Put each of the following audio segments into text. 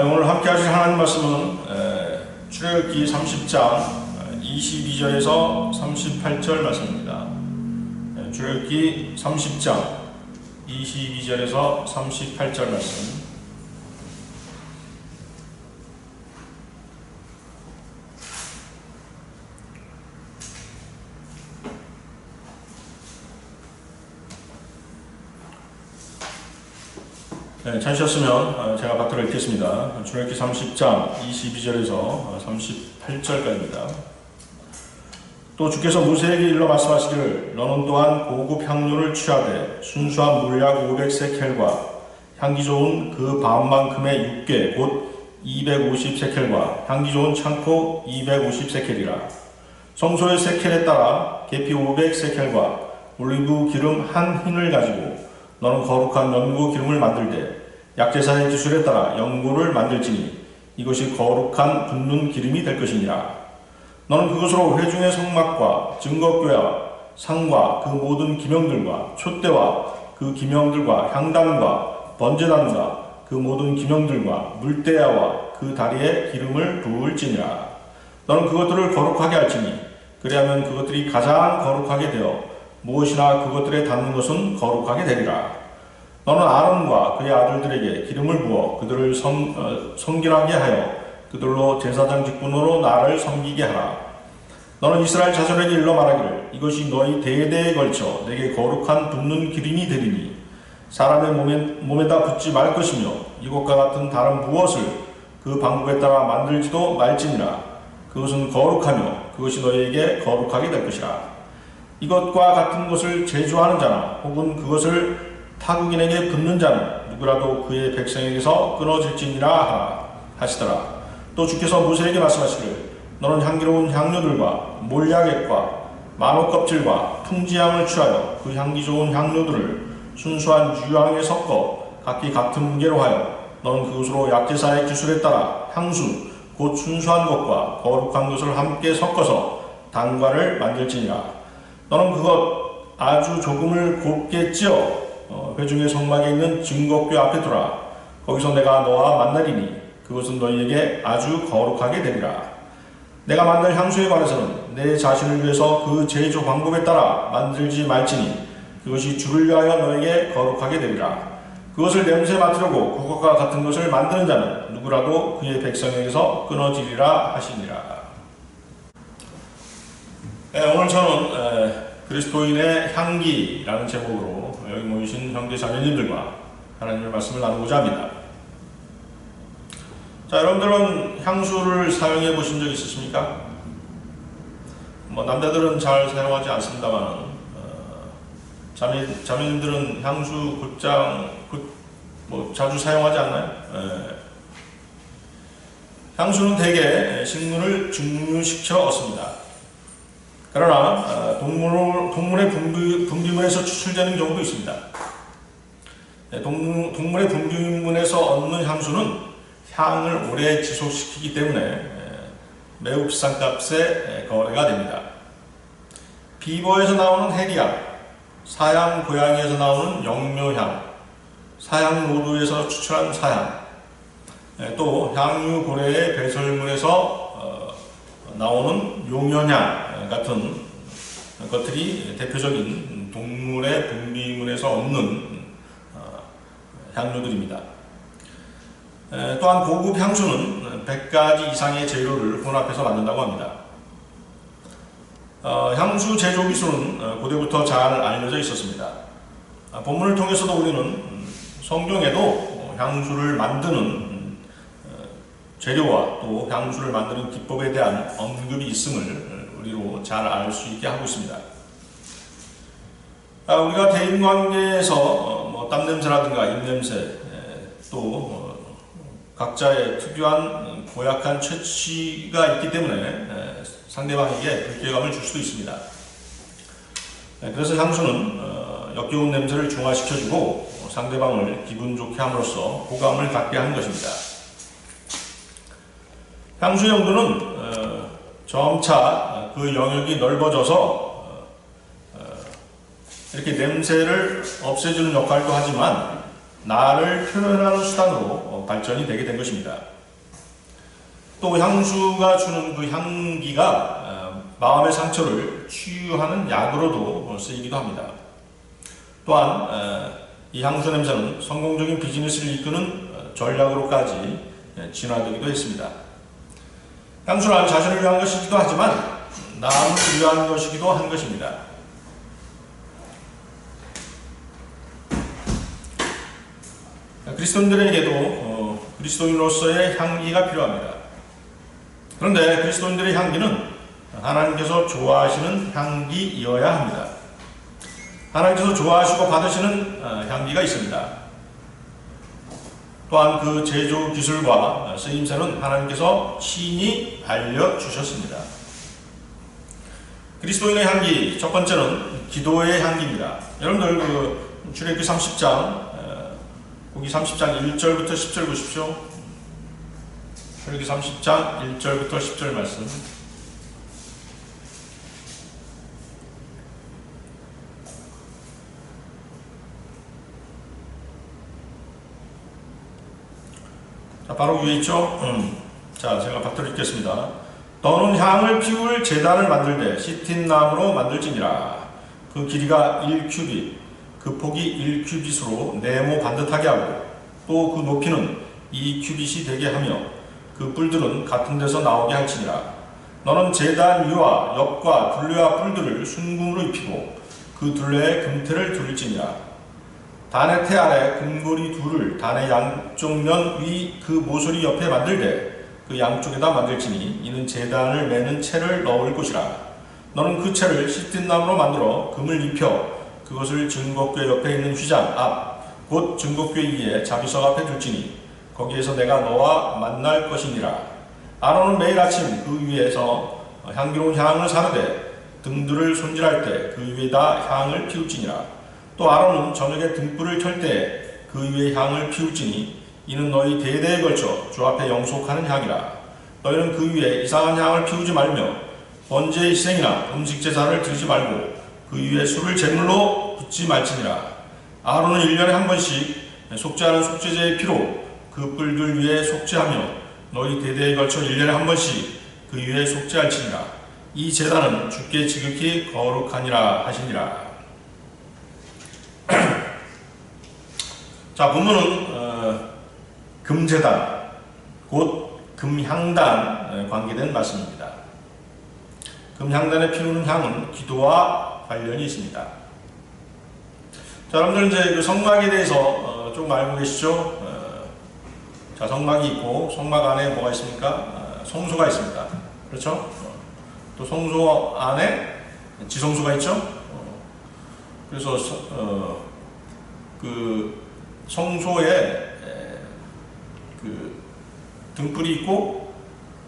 오늘 함께 하실 하나님 말씀은 출애굽기 30장 22절에서 38절 말씀입니다. 출애굽기 30장 22절에서 38절 말씀. 찾으셨으면 제가 받들어 읽겠습니다. 출애굽기 30장 22절에서 38절까지입니다. 또 주께서 모세에게 일러 말씀하시기를 너는 또한 고급 향료를 취하되 순수한 물약 500세켈과 향기 좋은 그 반만큼의 육개 곧 250세켈과 향기 좋은 창포 250세켈이라. 성소의 세켈에 따라 계피 500세켈과 올리브 기름 한 흰을 가지고 너는 거룩한 연고 기름을 만들되 약제사의 기술에 따라 연고를 만들지니 이것이 거룩한 붓는 기름이 될 것이니라. 너는 그것으로 회중의 성막과 증거궤와 상과 그 모든 기명들과 촛대와 그 기명들과 향단과 번제단과 그 모든 기명들과 물대야와 그 다리에 기름을 부을지니라. 너는 그것들을 거룩하게 할지니 그리하면 그것들이 가장 거룩하게 되어 무엇이나 그것들에 닿는 것은 거룩하게 되리라. 너는 아론과 그의 아들들에게 기름을 부어 그들을 섬기라게 하여 그들로 제사장 직분으로 나를 섬기게 하라. 너는 이스라엘 자손에게 일러 말하기를 이것이 너희 대대에 걸쳐 내게 거룩한 붓는 기름이 되리니 사람의 몸에다 붓지 말 것이며 이것과 같은 다른 무엇을 그 방법에 따라 만들지도 말지니라. 그것은 거룩하며 그것이 너희에게 거룩하게 될 것이라. 이것과 같은 것을 제조하는 자나 혹은 그것을 타국인에게 붓는 자는 누구라도 그의 백성에게서 끊어질지니라 하시더라. 또 주께서 모세에게 말씀하시기를 너는 향기로운 향료들과 몰야객과 만호 껍질과 풍지향을 취하여 그 향기 좋은 향료들을 순수한 유향에 섞어 각기 같은 무게로 하여 너는 그것으로 약제사의 기술에 따라 향수 곧 순수한 것과 거룩한 것을 함께 섞어서 단과를 만들지니라. 너는 그것 아주 조금을 곱게 찧어 회중의 성막에 있는 증거궤 앞에 두라. 거기서 내가 너와 만나리니 그것은 너희에게 아주 거룩하게 되리라. 내가 만들 향수에 관해서는 내 자신을 위해서 그 제조 방법에 따라 만들지 말지니 그것이 주를 위하여 너에게 거룩하게 되리라. 그것을 냄새 맡으려고 그것과 같은 것을 만드는 자는 누구라도 그의 백성에게서 끊어지리라 하시니라. 오늘 저는 그리스도인의 향기라는 제목으로 여기 모이신 형제 자매님들과 하나님의 말씀을 나누고자 합니다. 자, 여러분들은 향수를 사용해 보신 적 있으십니까? 남자들은 잘 사용하지 않습니다만 자매님들은 향수 곧장 자주 사용하지 않나요? 향수는 대개 식물을 증류시켜 얻습니다. 그러나 동물의 분비물에서 추출되는 경우도 있습니다. 동물의 분비물에서 얻는 향수는 향을 오래 지속시키기 때문에 매우 비싼 값에 거래가 됩니다. 비버에서 나오는 해리향, 사양 고양이에서 나오는 영묘향, 사양 노루에서 추출한 사향, 또 향유 고래의 배설물에서 나오는 용연향 같은 것들이 대표적인 동물의 분비물에서 얻는 향료들입니다. 또한 고급 향수는 100가지 이상의 재료를 혼합해서 만든다고 합니다. 향수 제조 기술은 고대부터 잘 알려져 있었습니다. 본문을 통해서도 우리는 성경에도 향수를 만드는 재료와 또 향수를 만드는 기법에 대한 언급이 있음을 우리로 잘 알 수 있게 하고 있습니다. 우리가 대인관계에서 땀냄새라든가 입냄새 또 각자의 특유한 고약한 체취가 있기 때문에 상대방에게 불쾌감을 줄 수도 있습니다. 그래서 향수는 역겨운 냄새를 중화시켜주고 상대방을 기분 좋게 함으로써 호감을 갖게 하는 것입니다. 향수의 용도는 점차 그 영역이 넓어져서 이렇게 냄새를 없애주는 역할도 하지만 나를 표현하는 수단으로 발전이 되게 된 것입니다. 또 향수가 주는 그 향기가 마음의 상처를 치유하는 약으로도 쓰이기도 합니다. 또한 이 향수 냄새는 성공적인 비즈니스를 이끄는 전략으로까지 진화되기도 했습니다. 향수란 자신을 위한 것이기도 하지만 남을 위한 것이기도 한 것입니다. 그리스도인들에게도 그리스도인으로서의 향기가 필요합니다. 그런데 그리스도인들의 향기는 하나님께서 좋아하시는 향기이어야 합니다. 하나님께서 좋아하시고 받으시는 향기가 있습니다. 또한 그 제조 기술과 쓰임새는 하나님께서 친히 알려주셨습니다. 그리스도인의 향기, 첫 번째는 기도의 향기입니다. 여러분들 그 출애굽기 30장 거기 30장 1절부터 10절 보십시오. 출애굽기 30장 1절부터 10절 말씀. 자, 바로 위에 있죠? 자, 제가 박도를 읽겠습니다. 너는 향을 피울 제단을 만들되 시틴 나무로 만들지니라. 그 길이가 1큐빗, 그 폭이 1큐빗으로 네모 반듯하게 하고 또 그 높이는 2큐빗이 되게 하며 그 뿔들은 같은 데서 나오게 할지니라. 너는 제단 위와 옆과 둘레와 뿔들을 순금으로 입히고 그 둘레에 금태를 둘지니라. 단의 태 아래 금고리 둘을 단의 양쪽 면 위 그 모서리 옆에 만들되 그 양쪽에다 만들지니 이는 제단을 매는 채를 넣을 곳이라. 너는 그 채를 시틴 나무로 만들어 금을 입혀 그것을 증거궤 옆에 있는 휘장 앞 곧 증거궤 위에 자비석 앞에 둘지니 거기에서 내가 너와 만날 것이니라. 아론은 매일 아침 그 위에서 향기로운 향을 사르되 등들을 손질할 때 그 위에다 향을 피울지니라. 또 아론은 저녁에 등불을 켤 때 그 위에 향을 피울지니 이는 너희 대대에 걸쳐 주 앞에 영속하는 향이라. 너희는 그 위에 이상한 향을 피우지 말며 번제의 희생이나 음식 제사를 드리지 말고 그 위에 술을 제물로 붓지 말지니라. 아론은 1년에 한 번씩 속죄하는 속죄제의 피로 그 뿔들 위에 속죄하며 너희 대대에 걸쳐 1년에 한 번씩 그 위에 속죄할지니라. 이 제단은 주께 지극히 거룩하니라 하시니라. 자, 본문은 금제단, 곧 금향단 관계된 말씀입니다. 금향단에 피우는 향은 기도와 관련이 있습니다. 자, 여러분들 이제 그 성막에 대해서 좀 알고 계시죠? 자, 성막이 있고 성막 안에 뭐가 있습니까? 성소가 있습니다. 그렇죠? 또 성소 안에 지성소가 있죠? 그래서 그 성소에 그 등불이 있고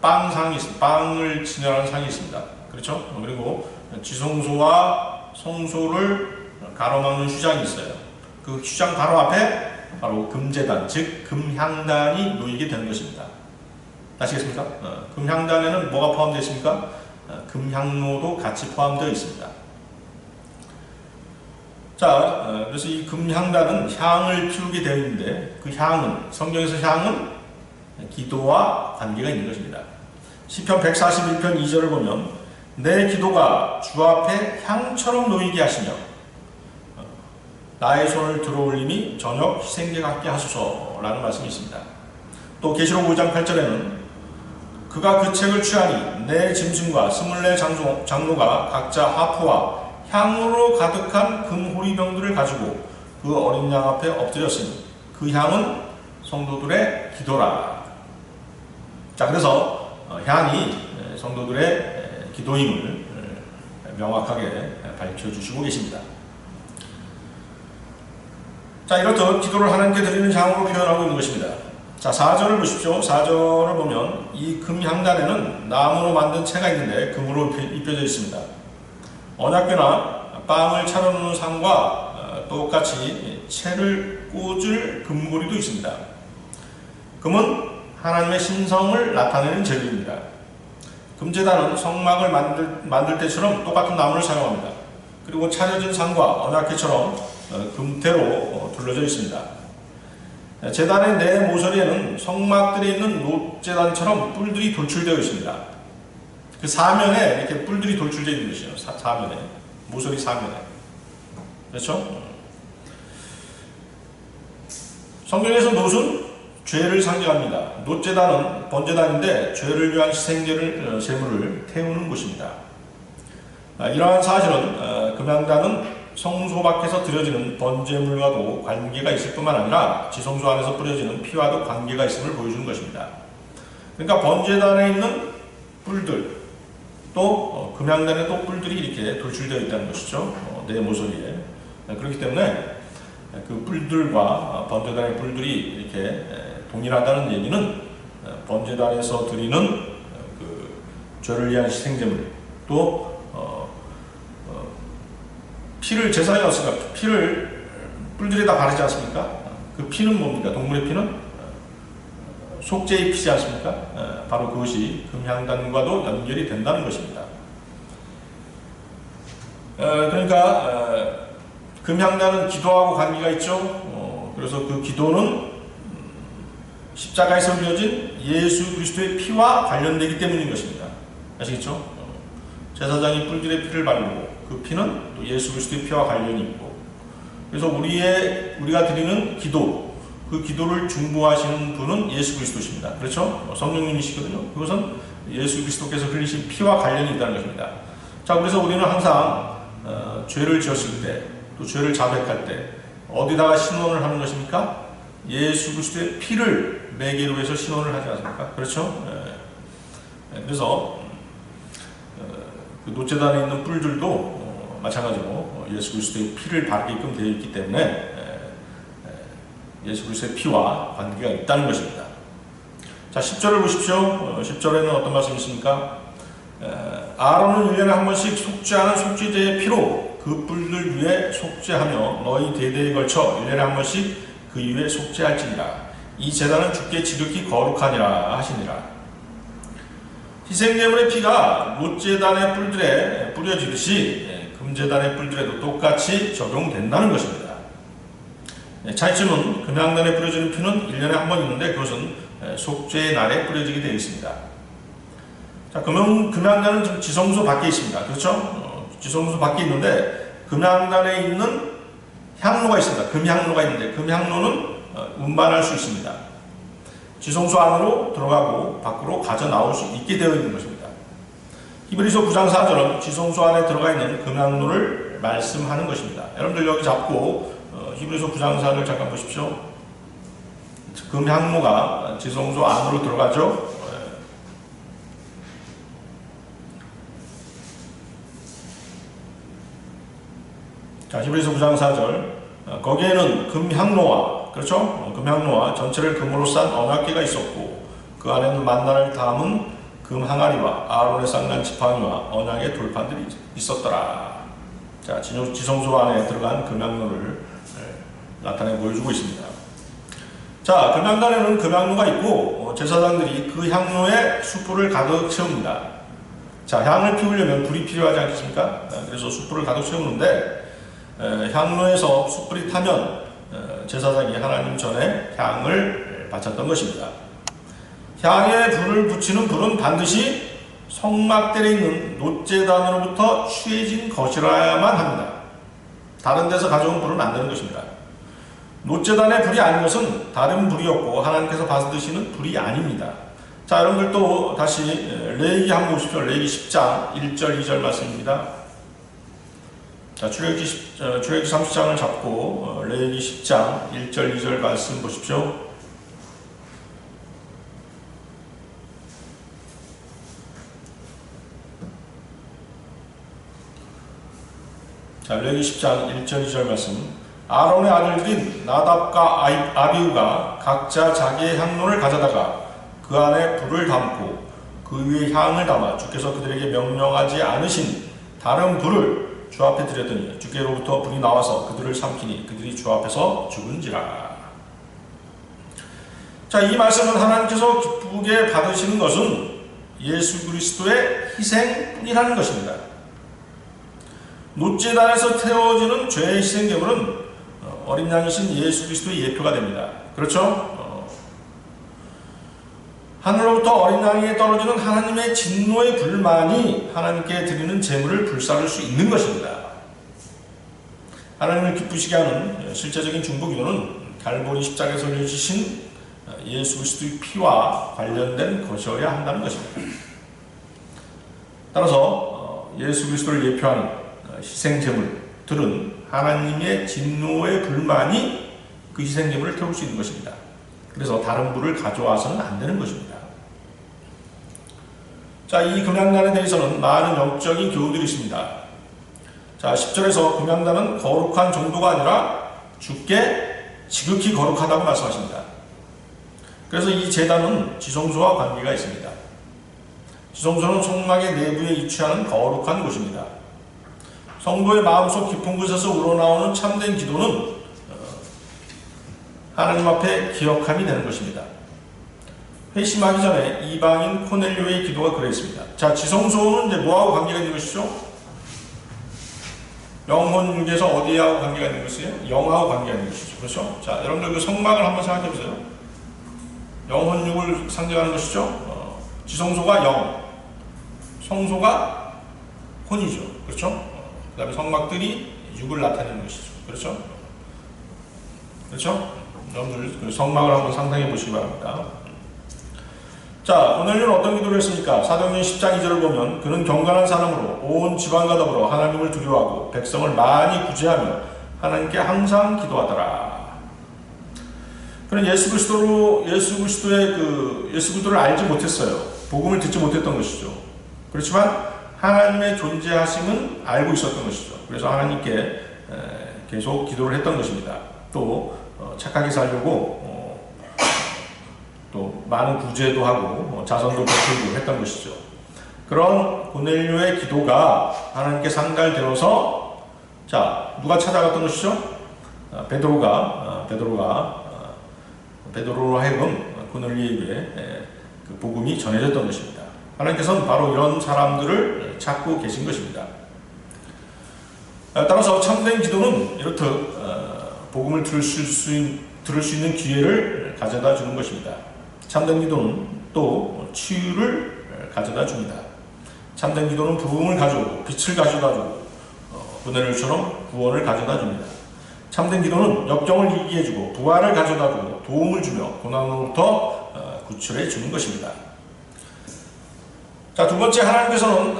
빵상이 있습니다. 빵을 진열하는 상이 있습니다. 그렇죠? 그리고 지성소와 성소를 가로막는 휘장이 있어요. 그 휘장 바로 앞에 바로 금제단, 즉 금향단이 놓이게 되는 것입니다. 아시겠습니까? 금향단에는 뭐가 포함되어 있습니까? 금향로도 같이 포함되어 있습니다. 자, 그래서 이 금향단은 향을 피우게 되어 있는데 그 향은, 성경에서 향은 기도와 관계가 있는 것입니다. 시편 141편 2절을 보면 내 기도가 주 앞에 향처럼 놓이게 하시며 나의 손을 들어올림이 저녁 희생제 같게 하소서라는 말씀이 있습니다. 또 계시록 5장 8절에는 그가 그 책을 취하니 내 짐승과 24 장로가 각자 하프와 향으로 가득한 금호리병들을 가지고 그 어린 양 앞에 엎드렸으니 그 향은 성도들의 기도라. 자, 그래서 향이 성도들의 기도임을 명확하게 밝혀주시고 계십니다. 자, 이렇듯 기도를 하나님께 드리는 향으로 표현하고 있는 것입니다. 자, 4절을 보십시오. 4절을 보면 이 금향단에는 나무로 만든 채가 있는데 금으로 입혀져 있습니다. 언약궤나 빵을 차려놓는 상과 똑같이 채를 꽂을 금고리도 있습니다. 금은 하나님의 신성을 나타내는 재료입니다. 금제단은 성막을 만들 때처럼 똑같은 나무를 사용합니다. 그리고 차려진 상과 언약궤처럼 금태로 둘러져 있습니다. 제단의 네 모서리에는 성막들에 있는 놋제단처럼 뿔들이 돌출되어 있습니다. 그 사면에 이렇게 뿔들이 돌출되어 있는 것이에요. 사면에. 모서리 사면에. 그렇죠? 성경에서 놋은 죄를 상징합니다. 놋제단은 번제단인데 죄를 위한 제물을 태우는 곳입니다. 이러한 사실은 금양단은 성소 밖에서 드려지는 번제물과도 관계가 있을 뿐만 아니라 지성소 안에서 뿌려지는 피와도 관계가 있음을 보여주는 것입니다. 그러니까 번제단에 있는 뿔들, 또 금양단에 또 뿔들이 이렇게 돌출되어 있다는 것이죠. 네 모서리에. 그렇기 때문에 그 뿔들과 번제단의 뿔들이 이렇게 동일하다는 얘기는 번제단에서 드리는 그 죄를 위한 희생제물, 또 피를 제사에 넣었으니까 피를 뿔들에다 바르지 않습니까? 그 피는 뭡니까? 동물의 피는 속죄의 피지 않습니까? 바로 그것이 금향단과도 연결이 된다는 것입니다. 그러니까 금향단은 기도하고 관계가 있죠. 그래서 그 기도는 십자가에서 흘려진 예수 그리스도의 피와 관련되기 때문인 것입니다. 아시겠죠? 제사장이 뿔들의 피를 바르고 그 피는 또 예수 그리스도의 피와 관련이 있고, 그래서 우리가 드리는 기도, 그 기도를 중보하시는 분은 예수 그리스도십니다. 그렇죠? 성령님이시거든요. 그것은 예수 그리스도께서 흘리신 피와 관련이 있다는 것입니다. 자, 그래서 우리는 항상 죄를 지었을 때, 또 죄를 자백할 때 어디다가 신원을 하는 것입니까? 예수 그리스도의 피를 매개로 해서 신원을 하지 않습니까? 그렇죠? 그래서 그 놋제단에 있는 뿔들도 마찬가지로 예수 그리스도의 피를 바르게끔 되어 있기 때문에 예수 그리스도의 피와 관계가 있다는 것입니다. 자, 10절을 보십시오. 10절에는 어떤 말씀이 있습니까? 아론은 1년에 한 번씩 속죄하는 속죄제의 피로 그 뿔들 위에 속죄하며 너희 대대에 걸쳐 1년에 한 번씩 그 위에 속죄할지니라. 이 제단은 주께 지극히 거룩하니라 하시니라. 희생제물의 피가 놋제단의 뿔들에 뿌려지듯이 금제단의 뿔들에도 똑같이 적용된다는 것입니다. 차이점은 금양단에 뿌려지는 피는 1년에 한 번 있는데 그것은 속죄의 날에 뿌려지게 되어 있습니다. 자, 금양단은 지금 지성소 밖에 있습니다. 그렇죠? 지성소 밖에 있는데 금양단에 있는 향로가 있습니다. 금향로가 있는데 금향로는 운반할 수 있습니다. 지성소 안으로 들어가고 밖으로 가져 나올 수 있게 되어 있는 것입니다. 히브리서 9장 4절은 지성소 안에 들어가 있는 금향로를 말씀하는 것입니다. 여러분들 여기 잡고 히브리서 9장 4절 잠깐 보십시오. 금향로가 지성소 안으로 들어가죠. 자, 히브리서 9장 4절. 거기에는 금향로와, 그렇죠? 금향로와 전체를 금으로 싼 언약궤가 있었고 그 안에는 만나를 담은 금 항아리와 아론의 쌍난 지팡이와 언약의 돌판들이 있었더라. 자, 지성소 안에 들어간 금향로를 나타내 보여주고 있습니다. 자, 금향단에는 금향로가 있고 제사장들이 그 향로에 숯불을 가득 채웁니다. 자, 향을 피우려면 불이 필요하지 않겠습니까? 그래서 숯불을 가득 채우는데 향로에서 숯불이 타면 제사장이 하나님 전에 향을 바쳤던 것입니다. 향에 불을 붙이는 불은 반드시 성막들에 있는 놋제단으로부터 취해진 것이라야만 합니다. 다른 데서 가져온 불은 안 되는 것입니다. 놋제단의 불이 아닌 것은 다른 불이었고 하나님께서 받으시는 불이 아닙니다. 자, 여러분들 또 다시 레위기 한번 보십시오. 레위기 10장 1절 2절 말씀입니다. 자, 출애굽기 30장을 잡고 레위기 10장 1절 2절 말씀 보십시오. 자, 레위기 10장 1절 2절 말씀. 아론의 아들들인 나답과 아비후가 각자 자기의 향로를 가져다가 그 안에 불을 담고 그 위에 향을 담아 주께서 그들에게 명령하지 않으신 다른 불을 주 앞에 드렸더니 주께로부터 불이 나와서 그들을 삼키니 그들이 주 앞에서 죽은지라. 자, 이 말씀은 하나님께서 기쁘게 받으시는 것은 예수 그리스도의 희생뿐이라는 것입니다. 놋제단에서 태워지는 죄의 희생제물은 어린 양이신 예수 그리스도의 예표가 됩니다. 그렇죠? 하늘로부터 어린 양에게 떨어지는 하나님의 진노의 불만이 하나님께 드리는 제물을 불사를 수 있는 것입니다. 하나님을 기쁘시게 하는 실제적인 중보기도는 갈보리 십자가에서 흘려주신 예수 그리스도의 피와 관련된 것이어야 한다는 것입니다. 따라서 예수 그리스도를 예표하는 희생제물들은 하나님의 진노의 불만이 그 희생제물을 태울 수 있는 것입니다. 그래서 다른 불을 가져와서는 안 되는 것입니다. 자, 이 금양단에 대해서는 많은 영적인 교훈들이 있습니다. 자, 10절에서 금양단은 거룩한 정도가 아니라 주께 지극히 거룩하다고 말씀하십니다. 그래서 이 제단은 지성소와 관계가 있습니다. 지성소는 성막의 내부에 위치하는 거룩한 곳입니다. 성도의 마음속 깊은 곳에서 우러나오는 참된 기도는 하나님 앞에 기억함이 되는 것입니다. 회심하기 전에 이방인 코넬료의 기도가 그랬습니다. 자, 지성소는 이제 뭐하고 관계가 있는 것이죠? 영혼 육에서 어디하고 관계가 있는 것이에요? 영하고 관계가 있는 것이죠. 그렇죠? 자, 여러분들 그 성막을 한번 생각해 보세요. 영혼 육을 상징하는 것이죠. 지성소가 영, 성소가 혼이죠. 그렇죠? 그 다음에 성막들이 육을 나타내는 것이죠. 그렇죠? 그렇죠? 여러분들 그 성막을 한번 상상해 보시기 바랍니다. 자, 고넬료는 어떤 기도를 했습니까? 사도행전 10장 2절을 보면 그는 경건한 사람으로 온 집안과 더불어 하나님을 두려워하고 백성을 많이 구제하며 하나님께 항상 기도하더라. 그는 예수 그리스도를 알지 못했어요. 복음을 듣지 못했던 것이죠. 그렇지만 하나님의 존재하심은 알고 있었던 것이죠. 그래서 하나님께 계속 기도를 했던 것입니다. 또 착하게 살려고 또 많은 구제도 하고 자선도 베풀고 했던 것이죠. 그런 고넬료의 기도가 하나님께 상달되어서 자, 누가 찾아갔던 것이죠? 베드로로 하여금 고넬료에게 그 복음이 전해졌던 것입니다. 하나님께서는 바로 이런 사람들을 찾고 계신 것입니다. 따라서 참된 기도는 이렇듯 복음을 들을 수 있는 기회를 가져다 주는 것입니다. 참된 기도는 또 치유를 가져다 줍니다. 참된 기도는 부흥을 가져오고 빛을 가져다 주고 고넬료처럼 구원을 가져다 줍니다. 참된 기도는 역경을 이기게 해주고 부활을 가져다 주고 도움을 주며 고난으로부터 구출해 주는 것입니다. 자, 두 번째, 하나님께서는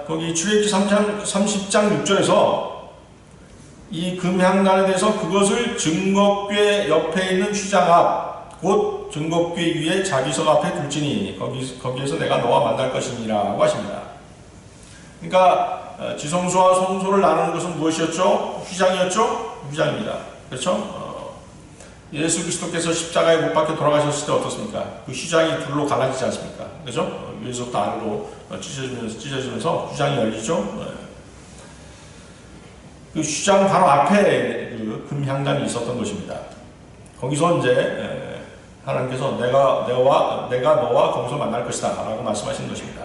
거기 출애굽기 30장 6절에서 이 금향단에 대해서 그것을 증거궤 옆에 있는 휘장 앞, 곧 증거궤 위에 자기석 앞에 둘지니 거기에서 내가 너와 만날 것이니라고 하십니다. 그러니까 지성소와 성소를 나누는 것은 무엇이었죠? 휘장이었죠? 휘장입니다. 그렇죠? 예수 그리스도께서 십자가에 못 박혀 돌아가셨을 때 어떻습니까? 그 휘장이 둘로 갈라지지 않습니까? 그렇죠? 위에서부터 아래로 찢어지면서 휘장이 열리죠? 그 휘장 바로 앞에 그 금향단이 있었던 것입니다. 거기서 이제 하나님께서 내가 너와 거기서 만날 것이다 라고 말씀하시는 것입니다.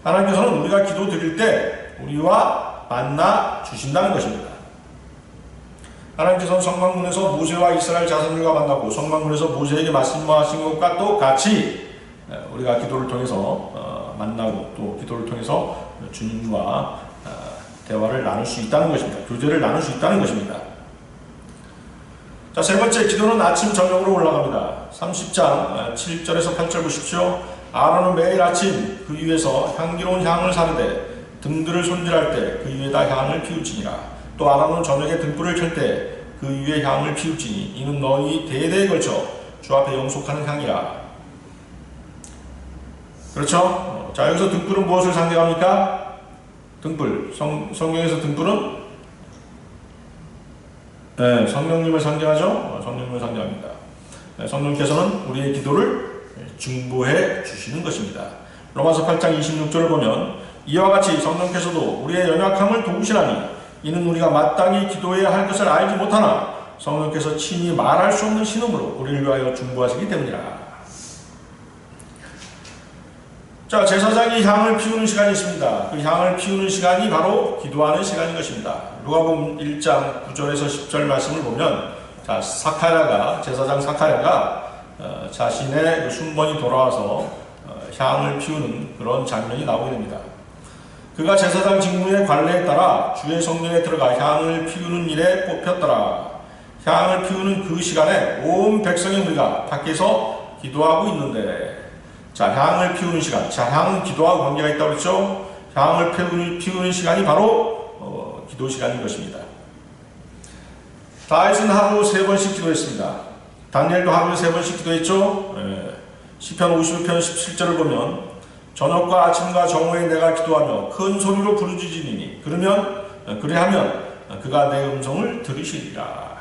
하나님께서는 우리가 기도 드릴 때 우리와 만나 주신다는 것입니다. 하나님께서는 성막문에서 모세와 이스라엘 자손들과 만나고 성막문에서 모세에게 말씀하신 것과 똑같이 우리가 기도를 통해서 만나고 또 기도를 통해서 주님과 대화를 나눌 수 있다는 것입니다. 교제를 나눌 수 있다는 것입니다. 자, 세 번째, 기도는 아침 저녁으로 올라갑니다. 30장 7절에서 8절 보십시오. 아론은 매일 아침 그 위에서 향기로운 향을 사르되 등들을 손질할 때 그 위에다 향을 피우지니라. 또 아론은 저녁에 등불을 켤 때 그 위에 향을 피우지니 이는 너희 대대에 걸쳐 주 앞에 영속하는 향이라. 그렇죠? 자, 여기서 등불은 무엇을 상징합니까? 등불. 성경에서 등불은 성령님을 상징하죠? 성령님을 상징합니다. 성령께서는 우리의 기도를 중보해 주시는 것입니다. 로마서 8장 26절을 보면 이와 같이 성령께서도 우리의 연약함을 도우시나니 이는 우리가 마땅히 기도해야 할 것을 알지 못하나 성령께서 친히 말할 수 없는 신음으로 우리를 위하여 중보하시기 때문이라. 자, 제사장이 향을 피우는 시간이 있습니다. 그 향을 피우는 시간이 바로 기도하는 시간인 것입니다. 누가복음 1장 9절에서 10절 말씀을 보면 자, 제사장 사카랴가 자신의 그 순번이 돌아와서 향을 피우는 그런 장면이 나오게 됩니다. 그가 제사장 직무의 관례에 따라 주의 성전에 들어가 향을 피우는 일에 뽑혔더라. 향을 피우는 그 시간에 온 백성의 무리가 밖에서 기도하고 있는데, 자, 향을 피우는 시간. 자, 향은 기도하고 관계가 있다고 그랬죠? 향을 피우는 시간이 바로 기도 시간인 것입니다. 다윗은 하루 3번씩 기도했습니다. 다니엘도 하루에 3번씩 기도했죠? 시편 51편 17절을 보면 저녁과 아침과 정오에 내가 기도하며 큰 소리로 부르짖으니 그래하면 그가 내 음성을 들으시리라.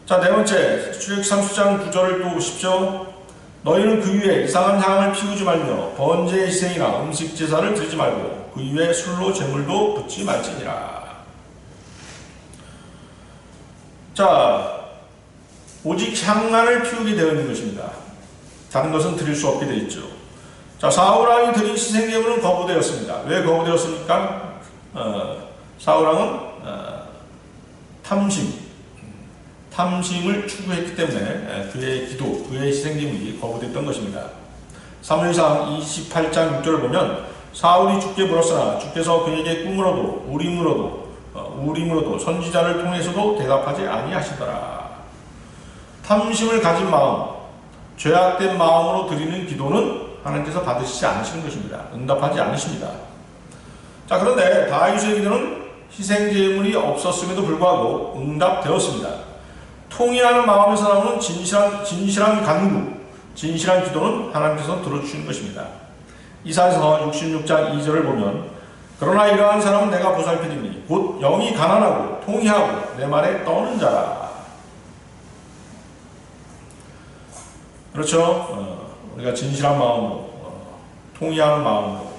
자, 네 번째, 출애굽기 30장 9절을 또 보십시오. 너희는 그 위에 이상한 향을 피우지 말며 번제의 희생이나 음식 제사를 드리지 말고 그 위에 술로 제물도 붓지 말지니라. 자, 오직 향만을 피우게 되어 있는 것입니다. 다른 것은 드릴 수 없게 되어 있죠. 자, 사울왕이 드린 희생제물은 거부되었습니다. 왜 거부되었습니까? 사울왕은 탐심을 추구했기 때문에 그의 기도, 그의 희생제물이 거부됐던 것입니다. 사무엘상 28장 6절을 보면 사울이 주께 물었으나 주께서 그에게 꿈으로도 우림으로도 선지자를 통해서도 대답하지 아니하시더라. 탐심을 가진 마음, 죄악된 마음으로 드리는 기도는 하나님께서 받으시지 않으시는 것입니다. 응답하지 않으십니다. 자, 그런데 다윗의 기도는 희생제물이 없었음에도 불구하고 응답되었습니다. 통회하는 마음에서 나오는 진실한 간구, 진실한 기도는 하나님께서 들어주시는 것입니다. 이사야서 66장 2절을 보면 그러나 이러한 사람은 내가 보살피리니 곧 영이 가난하고 통회하고 내 말에 떠는 자라. 그렇죠? 우리가 진실한 마음으로, 통회하는 마음으로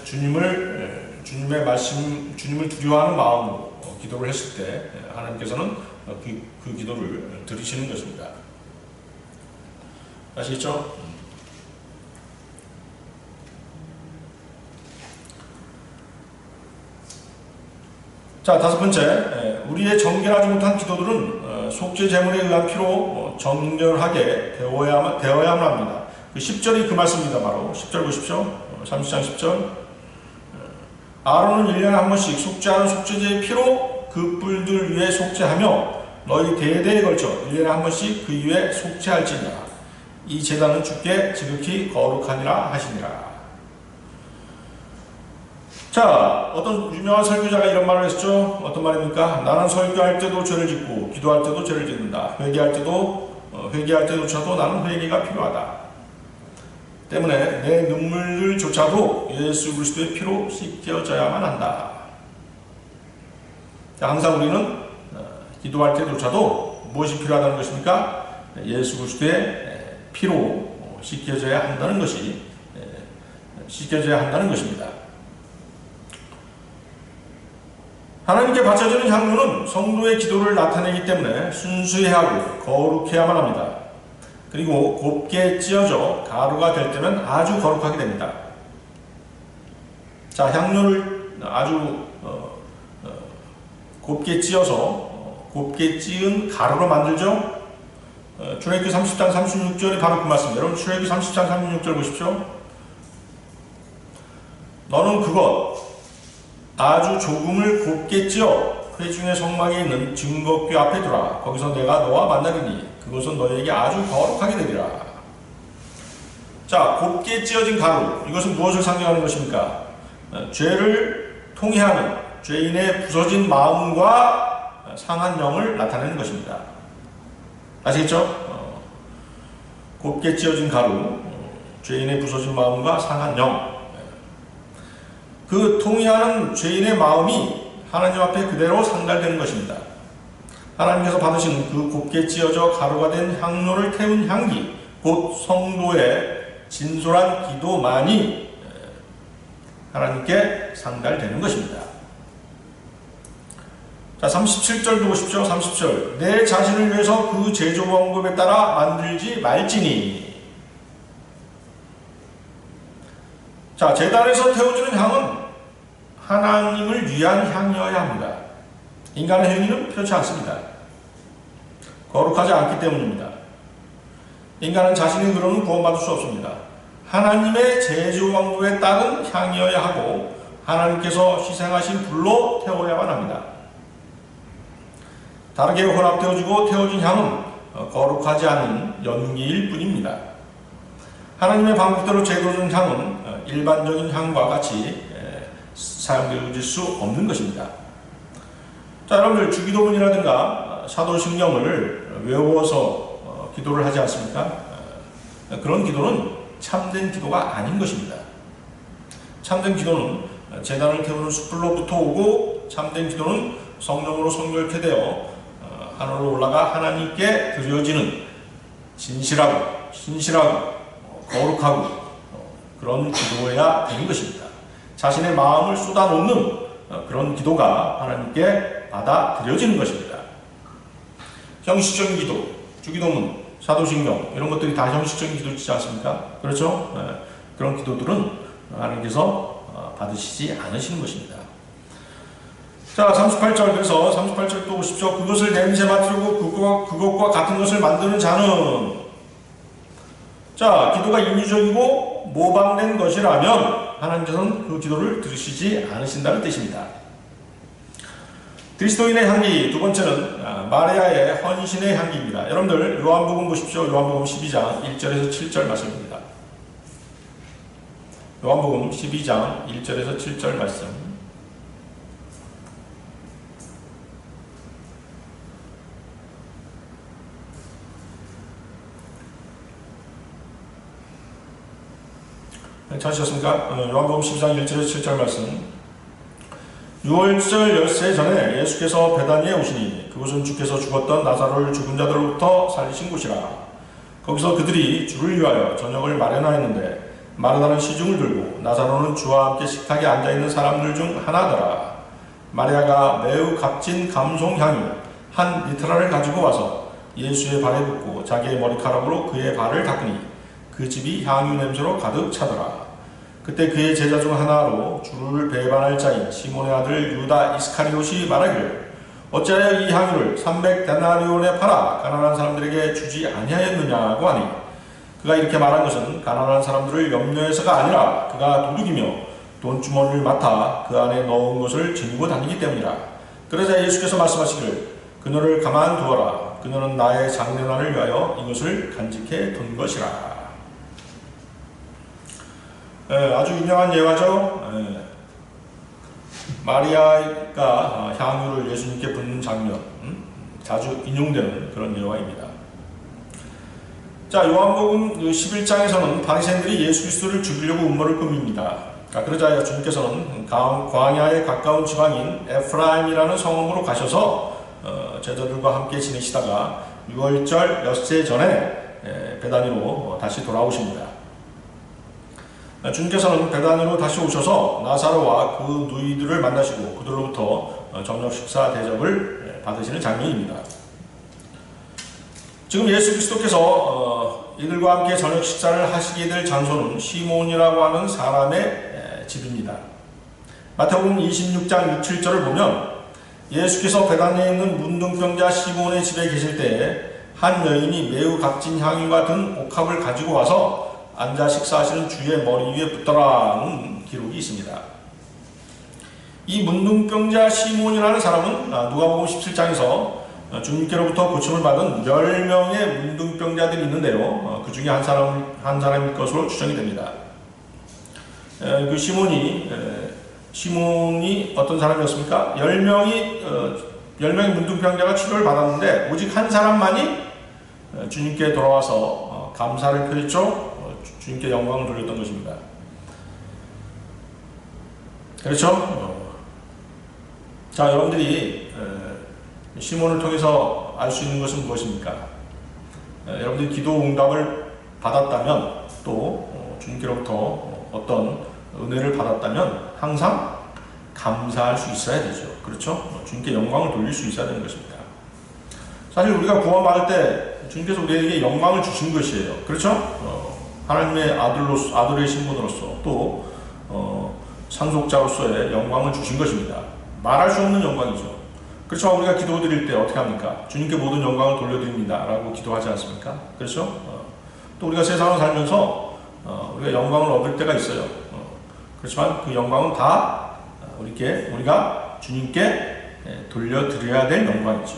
주님의 말씀, 주님을 두려워하는 마음으로 기도를 했을 때 하나님께서는 그 기도를 들으시는 것입니다. 아시겠죠? 자, 다섯 번째, 우리의 정결하지 못한 기도들은 속죄 제물에 의한 피로 정결하게 되어야만 합니다. 그 10절이 그 말씀입니다. 바로 10절 보십시오. 30장 10절. 아론은 1년에 한 번씩 속죄하는 속죄제의 피로 그 뿔들 위에 속죄하며 너희 대대에 걸쳐 1년에 한 번씩 그 위에 속죄할지니라. 이 제단은 주께 지극히 거룩하니라 하시니라. 자, 어떤 유명한 설교자가 이런 말을 했죠. 어떤 말입니까? 나는 설교할 때도 죄를 짓고 기도할 때도 죄를 짓는다. 회개할 때조차도 나는 회개가 필요하다. 때문에 내 눈물들조차도 예수 그리스도의 피로 씻겨져야만 한다. 자, 항상 우리는 기도할 때조차도 무엇이 필요하다는 것입니까? 예수 그리스도의 피로 씻겨져야 한다는 것입니다. 하나님께 바쳐지는 향료는 성도의 기도를 나타내기 때문에 순수해야 하고 거룩해야만 합니다. 그리고 곱게 찧어져 가루가 될 때면 아주 거룩하게 됩니다. 자, 향료를 아주 곱게 찧어서 곱게 찧은 가루로 만들죠. 출애굽기 30장 36절이 바로 그 말씀입니다. 여러분, 출애굽기 30장 36절 보십시오. 너는 그것 아주 조금을 곱게 찧어 회중의 성막에 있는 증거궤 앞에 두라. 거기서 내가 너와 만나리니 그것은 너에게 아주 거룩하게 되리라. 자, 곱게 찧어진 가루, 이것은 무엇을 상징하는 것입니까? 죄를 통회하는 죄인의 부서진 마음과 상한 영을 나타내는 것입니다. 아시겠죠? 곱게 찧어진 가루, 죄인의 부서진 마음과 상한 영. 그 통회하는 죄인의 마음이 하나님 앞에 그대로 상달되는 것입니다. 하나님께서 받으시는 그 곱게 찧어져 가루가 된 향로를 태운 향기, 곧 성도의 진솔한 기도만이 하나님께 상달되는 것입니다. 자, 37절도 보십시오. 30절. 내 자신을 위해서 그 제조 방법에 따라 만들지 말지니. 자, 제단에서 태워지는 향은 하나님을 위한 향이어야 합니다. 인간의 행위는 그렇지 않습니다. 거룩하지 않기 때문입니다. 인간은 자신의 의로는 구원받을 수 없습니다. 하나님의 제조왕도에 따른 향이어야 하고 하나님께서 희생하신 불로 태워야만 합니다. 다르게 혼합되어지고 태워진 향은 거룩하지 않은 연기일 뿐입니다. 하나님의 방법대로 제도된 향은 일반적인 향과 같이 사용되어질 수 없는 것입니다. 자, 여러분들 주기도문이라든가 사도신경을 외워서 기도를 하지 않습니까? 그런 기도는 참된 기도가 아닌 것입니다. 참된 기도는 제단을 태우는 숯불로부터 오고, 참된 기도는 성령으로 성결케 되어 하늘로 올라가 하나님께 드려지는 진실하고 신실하고 거룩하고 그런 기도여야 되는 것입니다. 자신의 마음을 쏟아놓는 그런 기도가 하나님께 받아들여지는 것입니다. 형식적인 기도, 주기도문, 사도신경 이런 것들이 다 형식적인 기도이지 않습니까? 그렇죠? 그런 기도들은 하나님께서 받으시지 않으시는 것입니다. 자, 38절, 그래서 38절 또 보십시오. 그것을 냄새 맡으려고 그것과 같은 것을 만드는 자는, 자, 기도가 인위적이고 모방된 것이라면 하나님께서는 그 기도를 들으시지 않으신다는 뜻입니다. 그리스도인의 향기, 두 번째는 마리아의 헌신의 향기입니다. 여러분들 요한복음 보십시오. 요한복음 12장 1절에서 7절 말씀입니다. 요한복음 12장 1절에서 7절 말씀. 찾으셨습니까? 요한복음 12장 1절에서 7절 말씀. 6월절 엿새 전에 예수께서 베다니에 오시니 그곳은 주께서 죽었던 나사로를 죽은 자들로부터 살리신 곳이라. 거기서 그들이 주를 위하여 저녁을 마련하였는데 마르다는 시중을 들고 나사로는 주와 함께 식탁에 앉아있는 사람들 중 하나더라. 마리아가 매우 값진 감송향유 한 리트라를 가지고 와서 예수의 발에 붓고 자기의 머리카락으로 그의 발을 닦으니 그 집이 향유 냄새로 가득 차더라. 그때 그의 제자 중 하나로 주를 배반할 자인 시몬의 아들 유다 이스카리옷이 말하기를 어찌하여 이 향유를 300데나리온에 팔아 가난한 사람들에게 주지 아니하였느냐고 하니, 그가 이렇게 말한 것은 가난한 사람들을 염려해서가 아니라 그가 도둑이며 돈주머니를 맡아 그 안에 넣은 것을 지니고 다니기 때문이라. 그러자 예수께서 말씀하시기를 그녀를 가만두어라. 그녀는 나의 장례날을 위하여 이것을 간직해 둔 것이라. 아주 유명한 예화죠. 마리아가 향유를 예수님께 붓는 장면, 자주 인용되는 그런 예화입니다. 자, 요한복음 11장에서는 바리새인들이 예수 그리스도를 죽이려고 음모를 꾸밉니다. 그러자 주님께서는 광야에 가까운 지방인 에프라임이라는 성읍으로 가셔서 제자들과 함께 지내시다가 6월절 엿새 전에 베다니로 다시 돌아오십니다. 주님께서는 베다니로 다시 오셔서 나사로와 그 누이들을 만나시고 그들로부터 저녁 식사 대접을 받으시는 장면입니다. 지금 예수 그리스도께서 이들과 함께 저녁 식사를 하시게 될 장소는 시몬이라고 하는 사람의 집입니다. 마태복음 26장 6, 7절을 보면 예수께서 베다니에 있는 문둥병자 시몬의 집에 계실 때에 한 여인이 매우 값진 향유가 든 옥합을 가지고 와서 앉아 식사하시는 주의 머리 위에 붓더라는 기록이 있습니다. 이 문둥병자 시몬이라는 사람은 누가복음 17장에서 주님께로부터 고침을 받은 10명의 문둥병자들이 있는데요. 그 중에 한 사람일 것으로 추정이 됩니다. 그 시몬이 어떤 사람이었습니까? 10명의 문둥병자가 치료를 받았는데 오직 한 사람만이 주님께 돌아와서 감사를 표했죠. 주님께 영광을 돌렸던 것입니다. 그렇죠? 자, 여러분들이 시몬을 통해서 알 수 있는 것은 무엇입니까? 여러분들이 기도 응답을 받았다면, 또 주님께로부터 어떤 은혜를 받았다면 항상 감사할 수 있어야 되죠. 그렇죠? 주님께 영광을 돌릴 수 있어야 되는 것입니다. 사실 우리가 구원받을 때 주님께서 우리에게 영광을 주신 것이에요. 그렇죠? 하나님의 아들의 신분으로서 또 상속자로서의 영광을 주신 것입니다. 말할 수 없는 영광이죠. 그렇지만 우리가 기도 드릴 때 어떻게 합니까? 주님께 모든 영광을 돌려드립니다 라고 기도하지 않습니까? 그렇죠? 또 우리가 세상을 살면서 우리가 영광을 얻을 때가 있어요. 그렇지만 그 영광은 다 우리가 주님께 돌려드려야 될 영광이죠.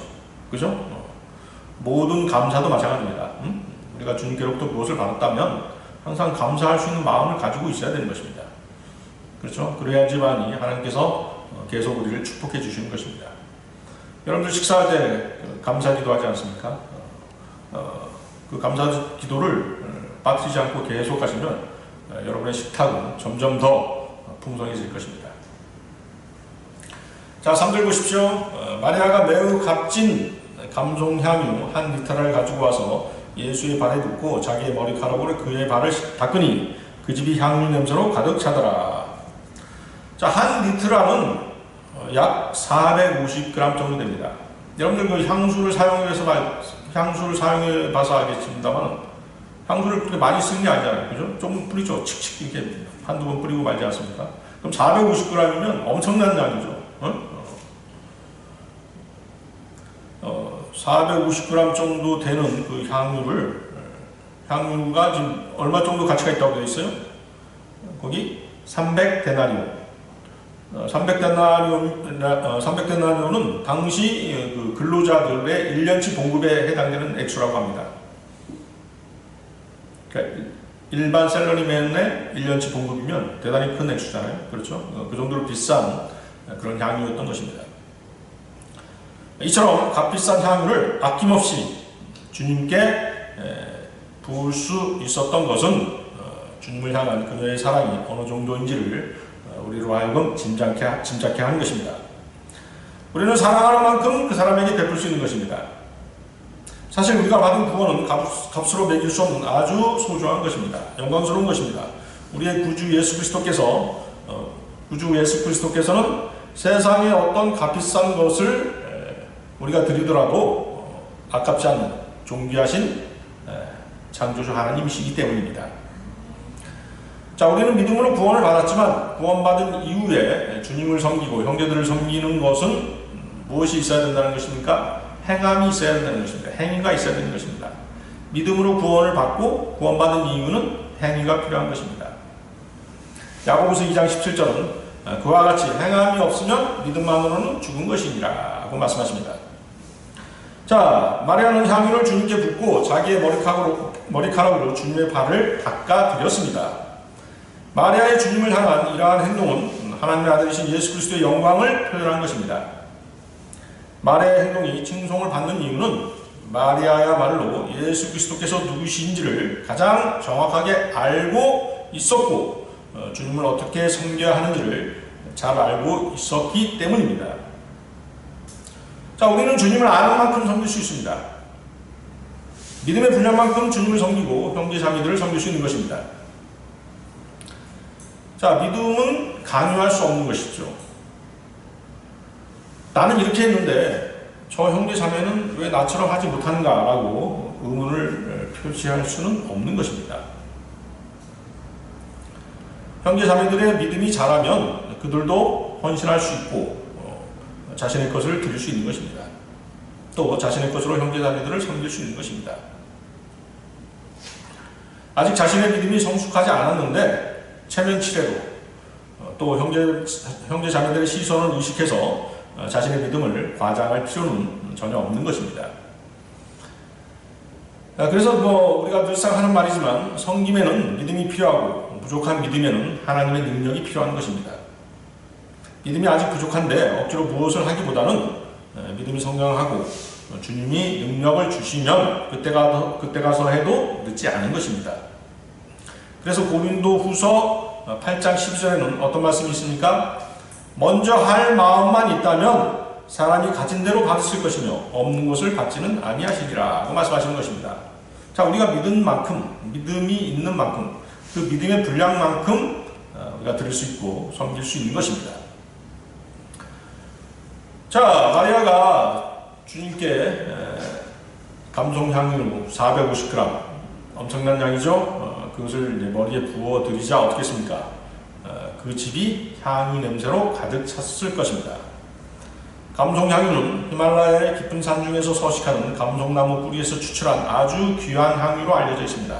그죠? 모든 감사도 마찬가지입니다. 우리가 주님께로부터 무엇을 받았다면 항상 감사할 수 있는 마음을 가지고 있어야 되는 것입니다. 그렇죠? 그래야지만이 하나님께서 계속 우리를 축복해 주시는 것입니다. 여러분들 식사할 때 감사 기도하지 않습니까? 그 감사 기도를 빠뜨리지 않고 계속 하시면 여러분의 식탁은 점점 더 풍성해질 것입니다. 자, 3절 보십시오. 마리아가 매우 값진 감송향유 한 리터를 가지고 와서 예수의 발에 붓고 자기의 머리카락으로 그의 발을 닦으니 그 집이 향유 냄새로 가득 차더라. 자, 한 리터라는 약 450g 정도 됩니다. 여러분들 그 향수를 사용해 봐서 알겠습니다만 향수를 그렇게 많이 쓰는 게 아니잖아요. 그죠? 조금 뿌리죠. 칙칙 이렇게 한두 번 뿌리고 말지 않습니까? 그럼 450g이면 엄청난 양이죠. 450g 정도 되는 그 향유가 지금 얼마 정도 가치가 있다고 되어 있어요? 거기 300데나리온. 300데나리온은 당시 그 근로자들의 1년치 봉급에 해당되는 액수라고 합니다. 그러니까 일반 샐러리맨의 1년치 봉급이면 대단히 큰 액수잖아요. 그렇죠? 그 정도로 비싼 그런 향유였던 것입니다. 이처럼 값비싼 향유를 아낌없이 주님께 부을 수 있었던 것은 주님을 향한 그녀의 사랑이 어느 정도인지를 우리로 하여금 짐작케 하는 것입니다. 우리는 사랑하는 만큼 그 사람에게 베풀 수 있는 것입니다. 사실 우리가 받은 구원은 값으로 매길 수 없는 아주 소중한 것입니다. 영광스러운 것입니다. 우리의 구주 예수 그리스도께서는 세상의 어떤 값비싼 것을 우리가 드리더라도 아깝지 않는 존귀하신 창조주 하나님이시기 때문입니다. 자, 우리는 믿음으로 구원을 받았지만 구원받은 이후에 주님을 섬기고 형제들을 섬기는 것은 무엇이 있어야 된다는 것입니까? 행함이 있어야 된다는 것입니다. 행위가 있어야 되는 것입니다. 믿음으로 구원을 받고 구원받은 이유는 행위가 필요한 것입니다. 야고보서 2장 17절은 그와 같이 행함이 없으면 믿음만으로는 죽은 것이니라 고 말씀하십니다. 자, 마리아는 향유를 주님께 붓고 자기의 머리카락으로 주님의 발을 닦아드렸습니다. 마리아의 주님을 향한 이러한 행동은 하나님의 아들이신 예수 그리스도의 영광을 표현한 것입니다. 마리아의 행동이 칭송을 받는 이유는 마리아야말로 예수 그리스도께서 누구신지를 가장 정확하게 알고 있었고 주님을 어떻게 섬겨야 하는지를 잘 알고 있었기 때문입니다. 자, 우리는 주님을 아는 만큼 섬길 수 있습니다. 믿음의 분량만큼 주님을 섬기고 형제자매들을 섬길 수 있는 것입니다. 자, 믿음은 강요할 수 없는 것이죠. 나는 이렇게 했는데 저 형제자매는 왜 나처럼 하지 못하는가라고 의문을 표시할 수는 없는 것입니다. 형제자매들의 믿음이 자라면 그들도 헌신할 수 있고 자신의 것을 드릴 수 있는 것입니다. 또 자신의 것으로 형제자매들을 섬길 수 있는 것입니다. 아직 자신의 믿음이 성숙하지 않았는데 체면치레로 또 형제자매들의 시선을 의식해서 자신의 믿음을 과장할 필요는 전혀 없는 것입니다. 그래서 우리가 늘상 하는 말이지만 섬김에는 믿음이 필요하고 부족한 믿음에는 하나님의 능력이 필요한 것입니다. 믿음이 아직 부족한데 억지로 무엇을 하기보다는 믿음이 성장하고 주님이 능력을 주시면 그때 가서 해도 늦지 않은 것입니다. 그래서 고린도후서 8장 12절에는 어떤 말씀이 있습니까? 먼저 할 마음만 있다면 사람이 가진 대로 받으실 것이며 없는 것을 받지는 아니하시리라 고 말씀하시는 것입니다. 자, 우리가 믿은 만큼, 믿음이 있는 만큼, 그 믿음의 분량만큼 우리가 드릴 수 있고 섬길 수 있는 것입니다. 자, 마리아가 주님께 감송향유 450g 엄청난 양이죠. 그것을 머리에 부어 드리자 어떻겠습니까? 그 집이 향유 냄새로 가득 찼을 것입니다. 감송향유는 히말라야의 깊은 산 중에서 서식하는 감송나무 뿌리에서 추출한 아주 귀한 향유로 알려져 있습니다.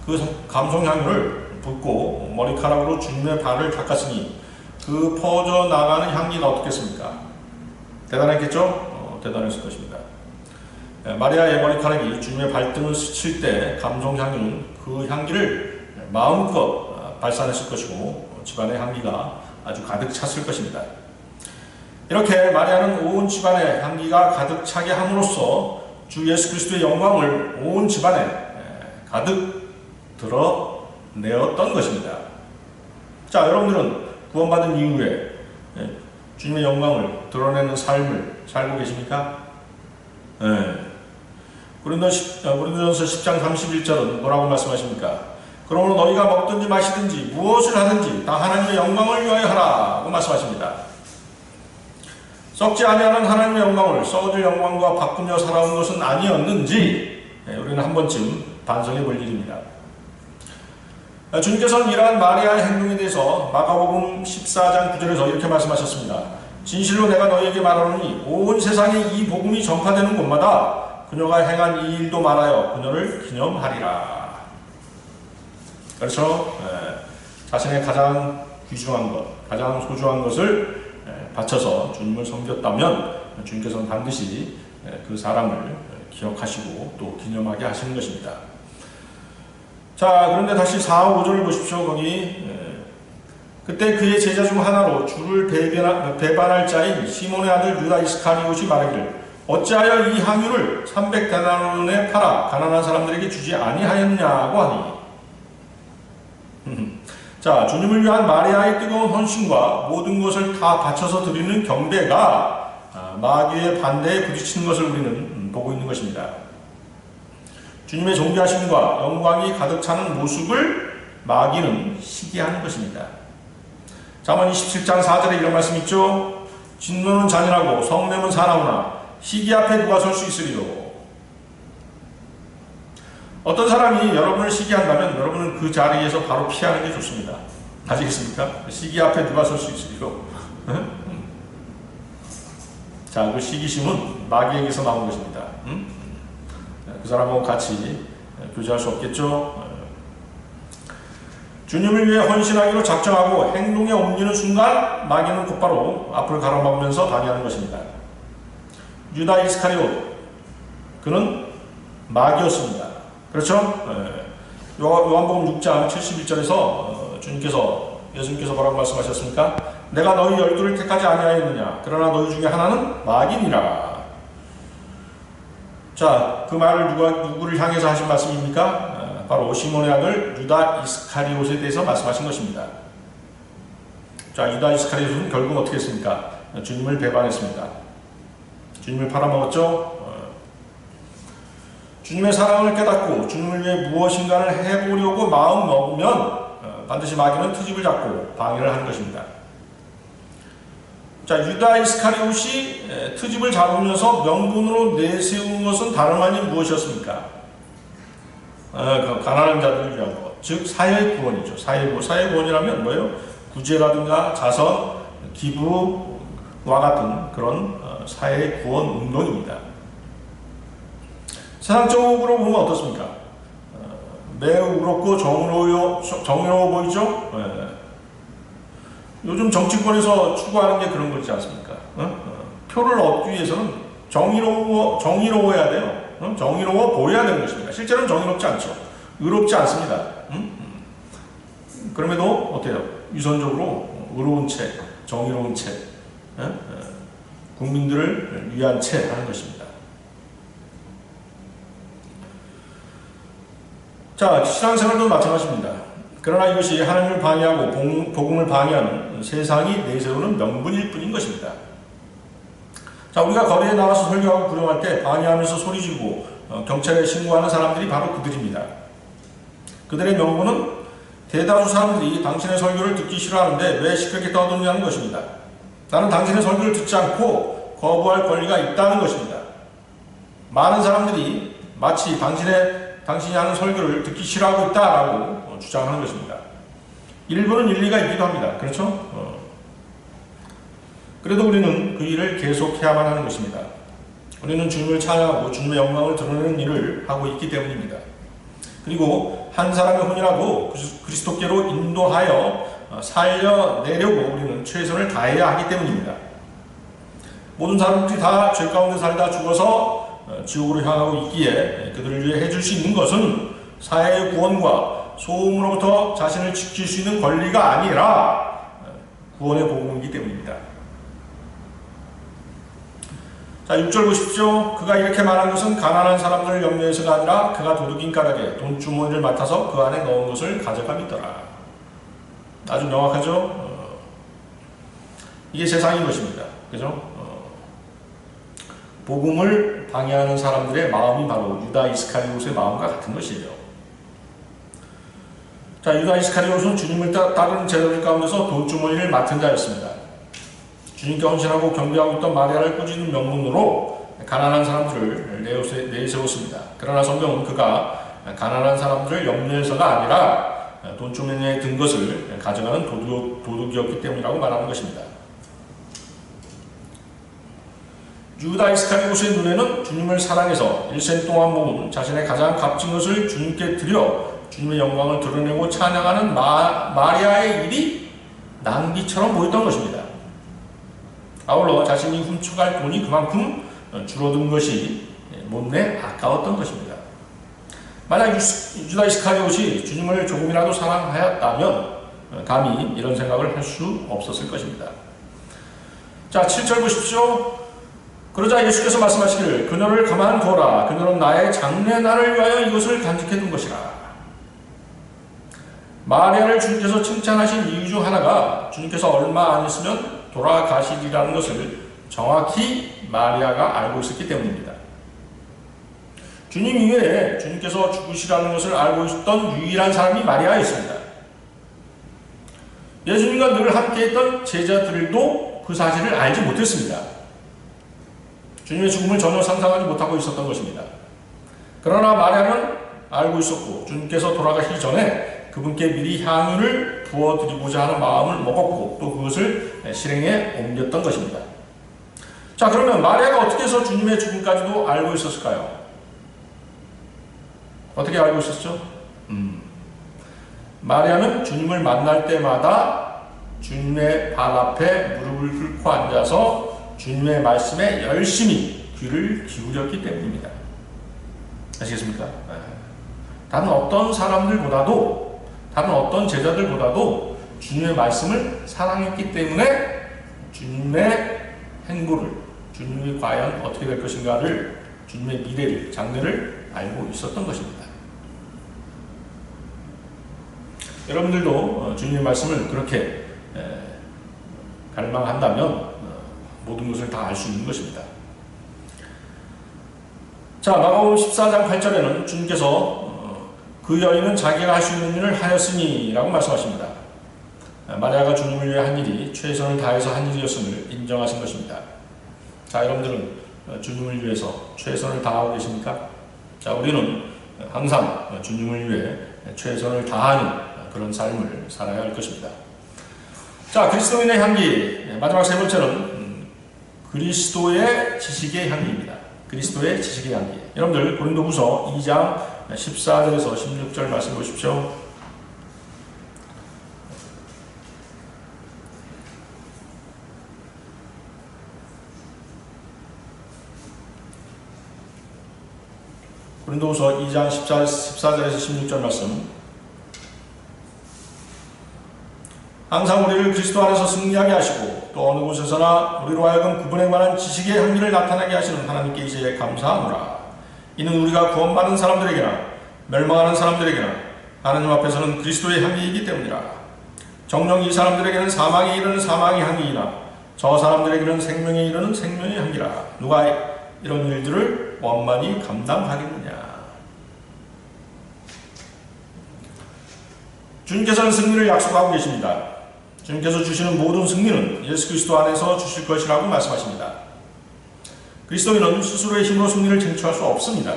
그 감송향유를 붓고 머리카락으로 주님의 발을 닦았으니 그 퍼져나가는 향기가 어떻겠습니까? 대단했겠죠? 대단했을 것입니다. 마리아의 머리카락이 주님의 발등을 스칠 때 감송향유는 그 향기를 마음껏 발산했을 것이고 집안의 향기가 아주 가득 찼을 것입니다. 이렇게 마리아는 온 집안에 향기가 가득 차게 함으로써 주 예수 그리스도의 영광을 온 집안에 가득 드러내었던 것입니다. 자, 여러분들은 구원받은 이후에 주님의 영광을 드러내는 삶을 살고 계십니까? 고린도전서 10장 31절은 뭐라고 말씀하십니까? 그러므로 너희가 먹든지 마시든지 무엇을 하든지 다 하나님의 영광을 위하여 하라고 말씀하십니다. 썩지 아니하는 하나님의 영광을 썩어질 영광과 바꾸며 살아온 것은 아니었는지 우리는 한 번쯤 반성해 볼 일입니다. 주님께서는 이러한 마리아의 행동에 대해서 마가복음 14장 9절에서 이렇게 말씀하셨습니다. 진실로 내가 너희에게 말하노니 온 세상에 이 복음이 전파되는 곳마다 그녀가 행한 이 일도 말하여 그녀를 기념하리라. 그렇죠? 자신의 가장 귀중한 것, 가장 소중한 것을 바쳐서 주님을 섬겼다면 주님께서는 반드시 그 사람을 기억하시고 또 기념하게 하시는 것입니다. 자, 그런데 다시 4, 5절을 보십시오. 거기 그때 그의 제자 중 하나로 주를 배반할 자인 시몬의 아들 유다 이스카리옷이 말하기를 어찌하여 이 향유를 300데나리온에 팔아 가난한 사람들에게 주지 아니하였냐고 하니. 자, 주님을 위한 마리아의 뜨거운 헌신과 모든 것을 다 바쳐서 드리는 경배가 마귀의 반대에 부딪히는 것을 우리는 보고 있는 것입니다. 주님의 존귀하심과 영광이 가득 차는 모습을 마귀는 시기하는 것입니다. 잠언 27장 4절에 이런 말씀 있죠. 진노는 잔인하고 성냄은 사나우나 시기 앞에 누가 설 수 있으리요. 어떤 사람이 여러분을 시기한다면 여러분은 그 자리에서 바로 피하는 게 좋습니다. 아시겠습니까? 시기 앞에 누가 설 수 있으리요. 자, 그 시기심은 마귀에게서 나온 것입니다. 그 사람하고 같이 교제할 수 없겠죠. 주님을 위해 헌신하기로 작정하고 행동에 옮기는 순간 마귀는 곧바로 앞을 가로막으면서 방해하는 것입니다. 유다 이스카리옷, 그는 마귀였습니다. 그렇죠? 요한복음 6장 71절에서 예수님께서 뭐라고 말씀하셨습니까? 내가 너희 12를 택하지 아니하였느냐? 그러나 너희 중에 하나는 마귀니라. 자, 그 말을 누구를 향해서 하신 말씀입니까? 바로 시몬의 아들 유다 이스카리옷에 대해서 말씀하신 것입니다. 자, 유다 이스카리옷은 결국 어떻게 했습니까? 주님을 배반했습니다. 주님을 팔아먹었죠? 주님의 사랑을 깨닫고 주님을 위해 무엇인가를 해보려고 마음 먹으면 반드시 마귀는 트집을 잡고 방해를 하는 것입니다. 자, 유다 이스카리옷이 트집을 잡으면서 명분으로 내세운 것은 다름 아닌 무엇이었습니까? 가난한 자들을 위한 것, 즉 사회 구원이죠. 사회 구원이라면 뭐예요? 구제라든가 자선, 기부와 같은 그런 사회 구원 운동입니다. 세상적으로 보면 어떻습니까? 매우 의롭고 정의로워 보이죠? 요즘 정치권에서 추구하는 게 그런 거지 않습니까? 표를 얻기 위해서는 정의로워야 돼요. 정의로워 보여야 되는 것입니다. 실제로는 정의롭지 않죠. 의롭지 않습니다. 그럼에도 어때요? 유선적으로 의로운 채, 정의로운 채, 국민들을 위한 채 하는 것입니다. 자, 신앙생활도 마찬가지입니다. 그러나 이것이 하나님을 방해하고 복음을 방해하는 세상이 내세우는 명분일 뿐인 것입니다. 자, 우리가 거리에 나가서 설교하고 구령할 때 방해하면서 소리지르고 경찰에 신고하는 사람들이 바로 그들입니다. 그들의 명분은 대다수 사람들이 당신의 설교를 듣기 싫어하는데 왜 시끄럽게 떠드냐는 것입니다. 나는 당신의 설교를 듣지 않고 거부할 권리가 있다는 것입니다. 많은 사람들이 마치 당신이 하는 설교를 듣기 싫어하고 있다라고 주장하는 것입니다. 일부는 일리가 있기도 합니다. 그렇죠? 그래도 우리는 그 일을 계속해야만 하는 것입니다. 우리는 주님을 찬양하고 주님의 영광을 드러내는 일을 하고 있기 때문입니다. 그리고 한 사람의 혼이라도 그리스도께로 인도하여 살려내려고 우리는 최선을 다해야 하기 때문입니다. 모든 사람들이 다 죄 가운데 살다 죽어서 지옥으로 향하고 있기에 그들을 위해 해줄 수 있는 것은 사회의 구원과 소음으로부터 자신을 지킬 수 있는 권리가 아니라 구원의 복음이기 때문입니다. 자, 6절 보십시오. 그가 이렇게 말한 것은 가난한 사람들을 염려해서가 아니라 그가 도둑인 까닭에 돈주머니를 맡아서 그 안에 넣은 것을 가져감이더라. 아주 명확하죠? 이게 세상인 것입니다. 그죠? 복음을 방해하는 사람들의 마음이 바로 유다 이스카리옷의 마음과 같은 것이에요. 자, 유다 이스카리옷은 주님을 따르는 제자들 가운데서 돈주머니를 맡은 자였습니다. 주님께 헌신하고 경배하고 있던 마리아를 꾸짖는 명분으로 가난한 사람들을 내세웠습니다. 그러나 성경은 그가 가난한 사람들을 염려해서가 아니라 돈주머니에 든 것을 가져가는 도둑이었기 때문이라고 말하는 것입니다. 유다 이스카리옷의 눈에는 주님을 사랑해서 일생 동안 모은 자신의 가장 값진 것을 주님께 드려 주님의 영광을 드러내고 찬양하는 마리아의 일이 낭비처럼 보였던 것입니다. 아울러 자신이 훔쳐갈 돈이 그만큼 줄어든 것이 못내 아까웠던 것입니다. 만약 유다 이스카리옷이 주님을 조금이라도 사랑하였다면 감히 이런 생각을 할 수 없었을 것입니다. 자, 7절 보십시오. 그러자 예수께서 말씀하시기를 그녀를 가만두어라. 그녀는 나의 장례날을 위하여 이것을 간직해 둔 것이라. 마리아를 주님께서 칭찬하신 이유 중 하나가 주님께서 얼마 안 있으면 돌아가시리라는 것을 정확히 마리아가 알고 있었기 때문입니다. 주님 이외에 주님께서 죽으시라는 것을 알고 있었던 유일한 사람이 마리아였습니다. 예수님과 늘 함께했던 제자들도 그 사실을 알지 못했습니다. 주님의 죽음을 전혀 상상하지 못하고 있었던 것입니다. 그러나 마리아는 알고 있었고 주님께서 돌아가시기 전에 그분께 미리 향유를 부어드리고자 하는 마음을 먹었고 또 그것을 실행에 옮겼던 것입니다. 자, 그러면 마리아가 어떻게 해서 주님의 죽음까지도 알고 있었을까요? 어떻게 알고 있었죠? 마리아는 주님을 만날 때마다 주님의 발 앞에 무릎을 꿇고 앉아서 주님의 말씀에 열심히 귀를 기울였기 때문입니다. 아시겠습니까? 다른 어떤 사람들보다도, 다른 어떤 제자들보다도 주님의 말씀을 사랑했기 때문에 주님의 행보를, 주님이 과연 어떻게 될 것인가를, 주님의 미래를, 장래를 알고 있었던 것입니다. 여러분들도 주님의 말씀을 그렇게 갈망한다면 모든 것을 다 알 수 있는 것입니다. 자, 마가복음 14장 8절에는 주님께서 그 여인은 자기가 할 수 있는 일을 하였으니 라고 말씀하십니다. 마리아가 주님을 위해 한 일이 최선을 다해서 한 일이었음을 인정하신 것입니다. 자, 여러분들은 주님을 위해서 최선을 다하고 계십니까? 자, 우리는 항상 주님을 위해 최선을 다하는 그런 삶을 살아야 할 것입니다. 자, 그리스도인의 향기, 마지막 세 번째는 그리스도의 지식의 향기입니다. 그리스도의 지식의 향기. 여러분들 고린도후서 2장 14절에서 16절 말씀 보십시오. 고린도후서 2장 14절에서 16절 말씀. 항상 우리를 그리스도 안에서 승리하게 하시고 또 어느 곳에서나 우리로 하여금 그분에 관한 지식의 향기를 나타나게 하시는 하나님께 이제 감사하노라. 이는 우리가 구원받은 사람들에게나 멸망하는 사람들에게나 하나님 앞에서는 그리스도의 향기이기 때문이라. 정녕 이 사람들에게는 사망에 이르는 사망의 향기이나 저 사람들에게는 생명에 이르는 생명의 향기라. 누가 이런 일들을 원만히 감당하겠느냐. 주님께서는 승리를 약속하고 계십니다. 주님께서 주시는 모든 승리는 예수 그리스도 안에서 주실 것이라고 말씀하십니다. 그리스도인은 스스로의 힘으로 승리를 쟁취할 수 없습니다.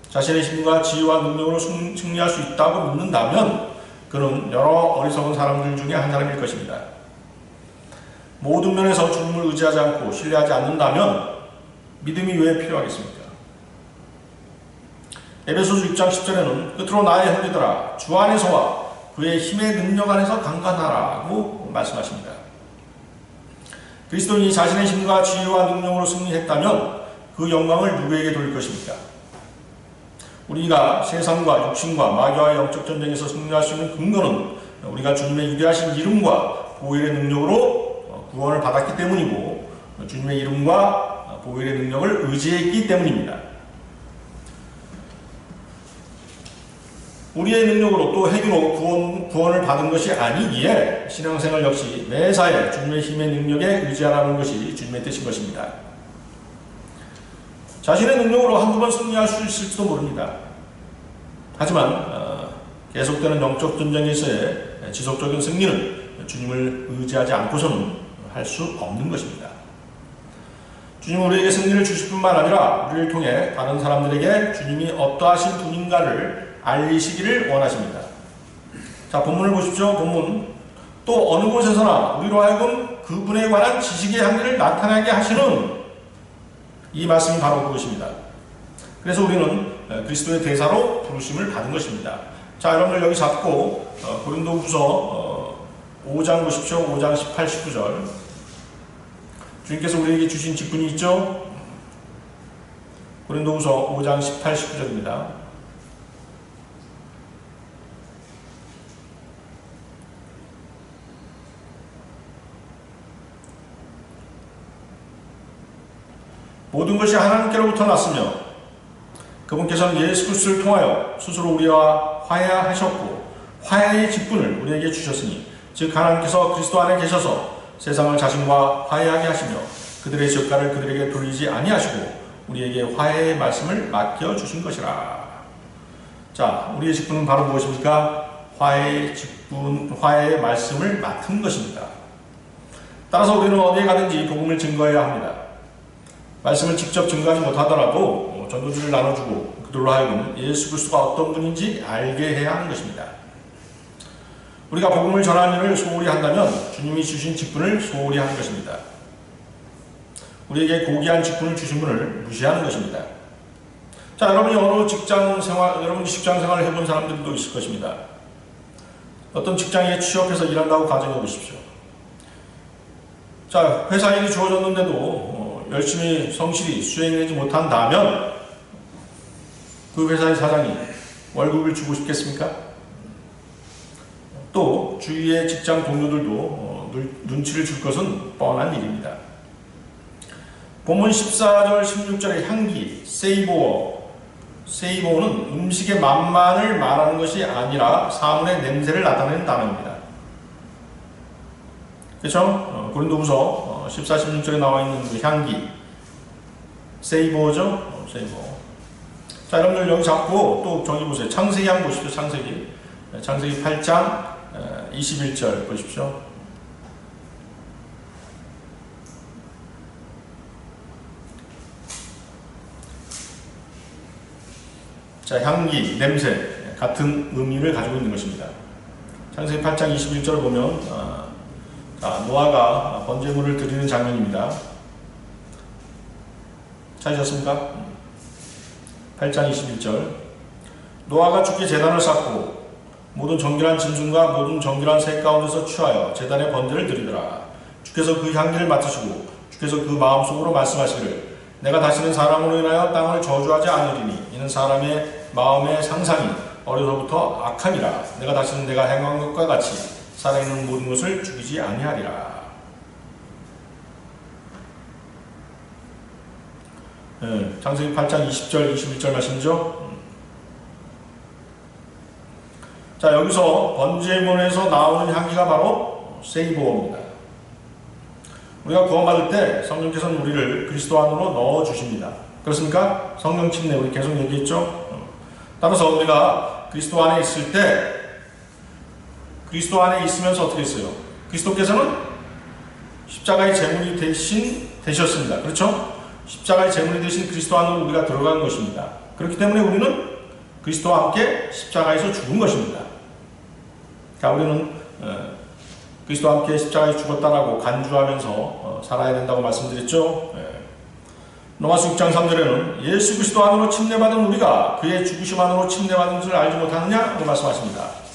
자신의 힘과 지혜와 능력으로 승리할 수 있다고 믿는다면 그는 여러 어리석은 사람들 중에 한 사람일 것입니다. 모든 면에서 주님을 의지하지 않고 신뢰하지 않는다면 믿음이 왜 필요하겠습니까? 에베소서 6장 10절에는 끝으로 나의 형제들아 주 안에서와 그의 힘의 능력 안에서 강건하라고 말씀하십니다. 그리스도인이 자신의 힘과 지혜와 능력으로 승리했다면 그 영광을 누구에게 돌릴 것입니까? 우리가 세상과 육신과 마귀와의 영적 전쟁에서 승리할 수 있는 근거는 우리가 주님의 위대하신 이름과 보혈의 능력으로 구원을 받았기 때문이고 주님의 이름과 보혈의 능력을 의지했기 때문입니다. 우리의 능력으로 또 핵으로 구원을 받은 것이 아니기에 신앙생활 역시 매사에 주님의 힘의 능력에 의지하라는 것이 주님의 뜻인 것입니다. 자신의 능력으로 한두 번 승리할 수 있을지도 모릅니다. 하지만 계속되는 영적 전쟁에서의 지속적인 승리는 주님을 의지하지 않고서는 할 수 없는 것입니다. 주님은 우리에게 승리를 주실 뿐만 아니라 우리를 통해 다른 사람들에게 주님이 어떠하신 분인가를 알리시기를 원하십니다. 자, 본문을 보십시오. 본문. 또 어느 곳에서나 우리로 하여금 그분에 관한 지식의 향기를 나타나게 하시는 이 말씀이 바로 그것입니다. 그래서 우리는 그리스도의 대사로 부르심을 받은 것입니다. 자, 여러분들 여기 잡고 고린도후서 5장 보십시오. 5장 18, 19절. 주님께서 우리에게 주신 직분이 있죠? 고린도후서 5장 18, 19절입니다. 모든 것이 하나님께로부터 났으며 그분께서는 예수 그리스도를 통하여 스스로 우리와 화해하셨고 화해의 직분을 우리에게 주셨으니 즉 하나님께서 그리스도 안에 계셔서 세상을 자신과 화해하게 하시며 그들의 지역가를 그들에게 돌리지 아니하시고 우리에게 화해의 말씀을 맡겨주신 것이라. 자, 우리의 직분은 바로 무엇입니까? 화해의 직분, 화해의 말씀을 맡은 것입니다. 따라서 우리는 어디에 가든지 복음을 증거해야 합니다. 말씀을 직접 증거하지 못하더라도 전도지를 나눠주고 그들로 하여금 예수 그리스도가 어떤 분인지 알게 해야 하는 것입니다. 우리가 복음을 전하는 일을 소홀히 한다면 주님이 주신 직분을 소홀히 하는 것입니다. 우리에게 고귀한 직분을 주신 분을 무시하는 것입니다. 자, 여러분이 어느 여러분이 직장 생활을 해본 사람들도 있을 것입니다. 어떤 직장에 취업해서 일한다고 가정해 보십시오. 자, 회사 일이 주어졌는데도 열심히 성실히 수행하지 못한다면 그 회사의 사장이 월급을 주고 싶겠습니까? 또 주위의 직장 동료들도 눈치를 줄 것은 뻔한 일입니다. 본문 14절 16절의 향기, 세이보어는 음식의 맛만을 말하는 것이 아니라 사물의 냄새를 나타내는 단어입니다. 그렇죠? 고린도후서 14, 16절에 나와 있는 그 향기, 세이보죠? 세이보. 자, 여러분들 여기 잡고 또 저기 보세요. 창세기 한번 보십시오. 창세기 8장 21절 보십시오. 자, 향기, 냄새 같은 의미를 가지고 있는 것입니다. 창세기 8장 21절을 보면 자, 노아가 번제물을 드리는 장면입니다. 찾으셨습니까? 8장 21절. 노아가 주께 제단을 쌓고 모든 정결한 짐승과 모든 정결한 새 가운데서 취하여 제단에 번제를 드리더라. 주께서 그 향기를 맡으시고 주께서 그 마음속으로 말씀하시기를 내가 다시는 사람으로 인하여 땅을 저주하지 않으리니 이는 사람의 마음의 상상이 어려서부터 악함이라. 내가 다시는 내가 행한 것과 같이 살아있는 모든 것을 죽이지 아니하리라. 창세기 8장 20절 21절 말씀이죠. 자, 여기서 번제물에서 나오는 향기가 바로 세이보어입니다. 우리가 구원받을 때 성령께서는 우리를 그리스도 안으로 넣어주십니다. 그렇습니까? 성령 침례 우리 계속 얘기했죠. 따라서 우리가 그리스도 안에 있을 때 그리스도 안에 있으면서 어떻게 했어요? 그리스도께서는 십자가의 제물이 되셨습니다. 그렇죠? 십자가의 제물이 되신 그리스도 안으로 우리가 들어간 것입니다. 그렇기 때문에 우리는 그리스도와 함께 십자가에서 죽은 것입니다. 자, 우리는 그리스도와 함께 십자가에 죽었다라고 간주하면서 살아야 된다고 말씀드렸죠. 로마서 6장 3절에는 예수 그리스도 안으로 침례받은 우리가 그의 죽으심 안으로 침례받은 것을 알지 못하느냐고 말씀하십니다.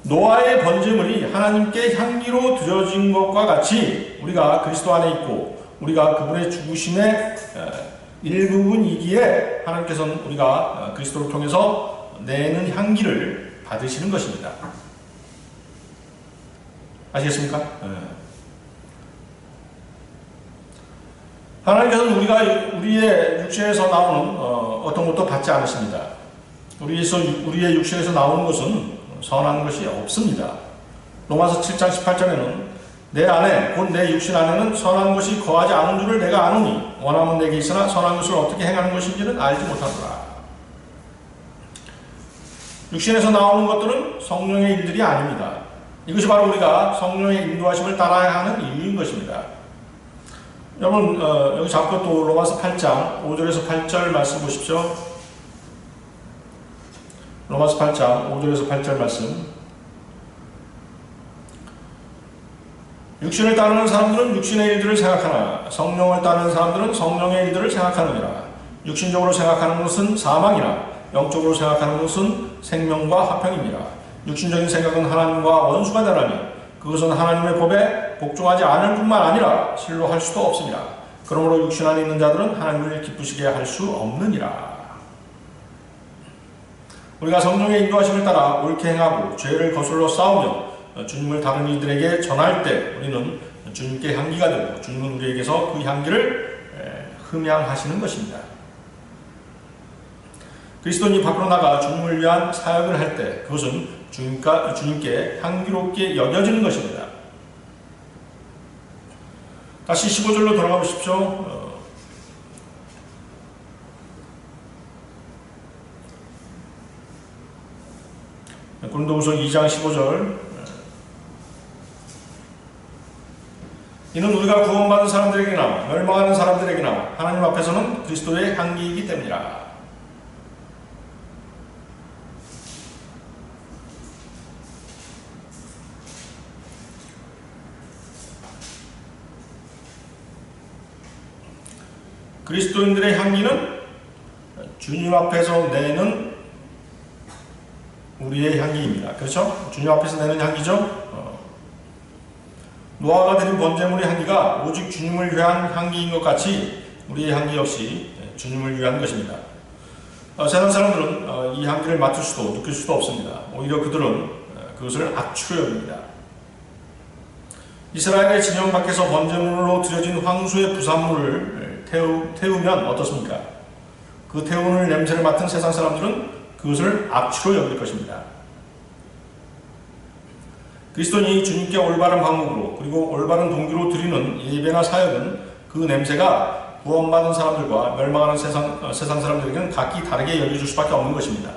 노아의 번제물이 하나님께 향기로 드려진 것과 같이 우리가 그리스도 안에 있고 우리가 그분의 죽으심의 일부분이기에 하나님께서는 우리가 그리스도를 통해서 내는 향기를 받으시는 것입니다. 아시겠습니까? 하나님께서는 우리의 육신에서 나오는 어떤 것도 받지 않으십니다. 우리의 육신에서 나오는 것은 선한 것이 없습니다. 로마서 7장 18절에는 내 안에 곧 내 육신 안에는 선한 것이 거하지 않은 줄을 내가 아노니 원함은 내게 있으나 선한 것을 어떻게 행하는 것인지는 알지 못하노라. 육신에서 나오는 것들은 성령의 일들이 아닙니다. 이것이 바로 우리가 성령의 인도하심을 따라야 하는 이유인 것입니다. 여러분 여기 잡고 또 로마서 8장 5절에서 8절 말씀 보십시오. 로마서 8장 5절에서 8절 말씀. 육신을 따르는 사람들은 육신의 일들을 생각하나 성령을 따르는 사람들은 성령의 일들을 생각하느니라. 육신적으로 생각하는 것은 사망이나 영적으로 생각하는 것은 생명과 화평이니라. 육신적인 생각은 하나님과 원수가 되나니 그것은 하나님의 법에 복종하지 않을 뿐만 아니라 실로 할 수도 없습니다. 그러므로 육신 안에 있는 자들은 하나님을 기쁘시게 할 수 없느니라. 우리가 성령의 인도하심을 따라 옳게 행하고 죄를 거슬러 싸우며 주님을 다른 이들에게 전할 때 우리는 주님께 향기가 되고 주님은 우리에게서 그 향기를 흠양하시는 것입니다. 그리스도인이 밖으로 나가 주님을 위한 사역을 할 때 그것은 주님께 향기롭게 여겨지는 것입니다. 다시 15절로 돌아가 보십시오. 고린도후서 2장 15절. 이는 우리가 구원받은 사람들에게나 멸망하는 사람들에게나 하나님 앞에서는 그리스도의 향기이기 때문이라. 그리스도인들의 향기는 주님 앞에서 내는 우리의 향기입니다. 그렇죠? 주님 앞에서 내는 향기죠? 노아가 드린 번제물의 향기가 오직 주님을 위한 향기인 것 같이 우리의 향기 역시 주님을 위한 것입니다. 세상 사람들은 이 향기를 맡을 수도 느낄 수도 없습니다. 오히려 그들은 그것을 악취로 여깁니다. 이스라엘의 진영 밖에서 번제물로 드려진 황소의 부산물을 태우면 어떻습니까? 그 태우는 냄새를 맡은 세상 사람들은 그것을 악취로 여길 것입니다. 그리스도인이 주님께 올바른 방법으로 그리고 올바른 동기로 드리는 예배나 사역은 그 냄새가 구원받은 사람들과 멸망하는 세상 사람들에게는 각기 다르게 여겨질 수밖에 없는 것입니다.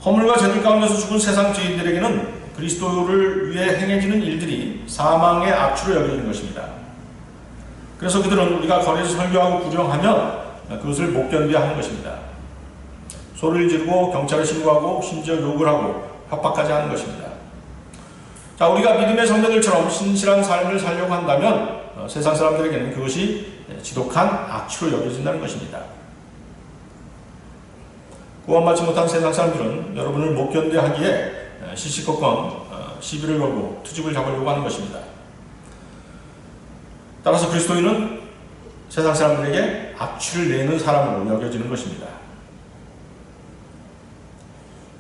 허물과 죄들 가운데서 죽은 세상 죄인들에게는 그리스도를 위해 행해지는 일들이 사망의 악취로 여겨지는 것입니다. 그래서 그들은 우리가 거리에서 설교하고 구령하면 그것을 못 견뎌하는 것입니다. 소리를 지르고 경찰에 신고하고 심지어 욕을 하고 협박까지 하는 것입니다. 자, 우리가 믿음의 선배들처럼 신실한 삶을 살려고 한다면 세상 사람들에게는 그것이 지독한 악취로 여겨진다는 것입니다. 구원받지 못한 세상 사람들은 여러분을 못 견뎌하기에 시시콜콜 시비를 걸고 트집을 잡으려고 하는 것입니다. 따라서 그리스도인은 세상 사람들에게 악취를 내는 사람으로 여겨지는 것입니다.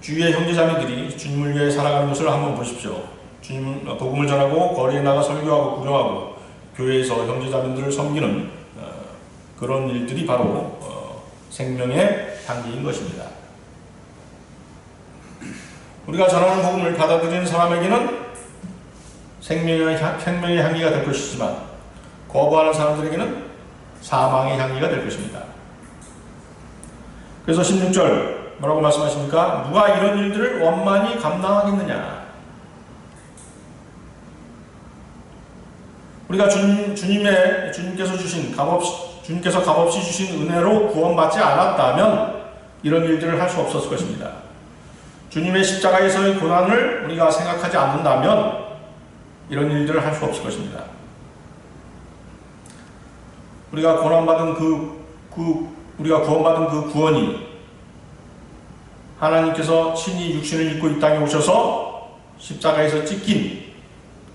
주위의 형제자매들이 주님을 위해 살아가는 것을 한번 보십시오. 주님 복음을 전하고 거리에 나가 설교하고 구경하고 교회에서 형제자매들을 섬기는 그런 일들이 바로 생명의 향기인 것입니다. 우리가 전하는 복음을 받아들이는 사람에게는 생명의 향기가 될 것이지만 거부하는 사람들에게는 사망의 향기가 될 것입니다. 그래서 16절 뭐라고 말씀하십니까? 누가 이런 일들을 원만히 감당하겠느냐? 우리가 주님께서 값없이 주신 은혜로 구원받지 않았다면 이런 일들을 할 수 없었을 것입니다. 주님의 십자가에서의 고난을 우리가 생각하지 않는다면 이런 일들을 할 수 없을 것입니다. 우리가 고난받은 우리가 구원받은 그 구원이 하나님께서 친히 육신을 입고 이 땅에 오셔서 십자가에서 찢긴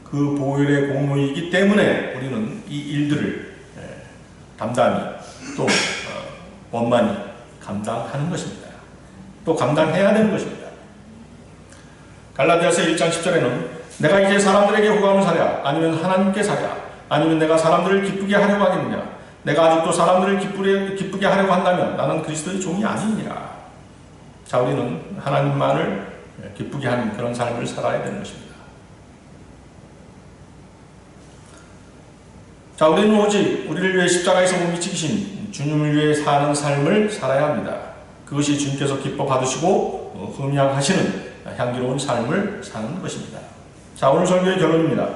그 보혈의 공로이기 때문에 우리는 이 일들을 담담히 또 원만히 감당하는 것입니다. 또 감당해야 되는 것입니다. 갈라디아서 1장 10절에는 내가 이제 사람들에게 호감을 사랴 아니면 하나님께 사랴 아니면 내가 사람들을 기쁘게 하려고 하겠느냐 내가 아직도 사람들을 기쁘게 하려고 한다면 나는 그리스도의 종이 아니니라. 자, 우리는 하나님만을 기쁘게 하는 그런 삶을 살아야 되는 것입니다. 자, 우리는 오직 우리를 위해 십자가에서 몸이 찢기신 주님을 위해 사는 삶을 살아야 합니다. 그것이 주님께서 기뻐 받으시고 흠양하시는 향기로운 삶을 사는 것입니다. 자, 오늘 설교의 결론입니다.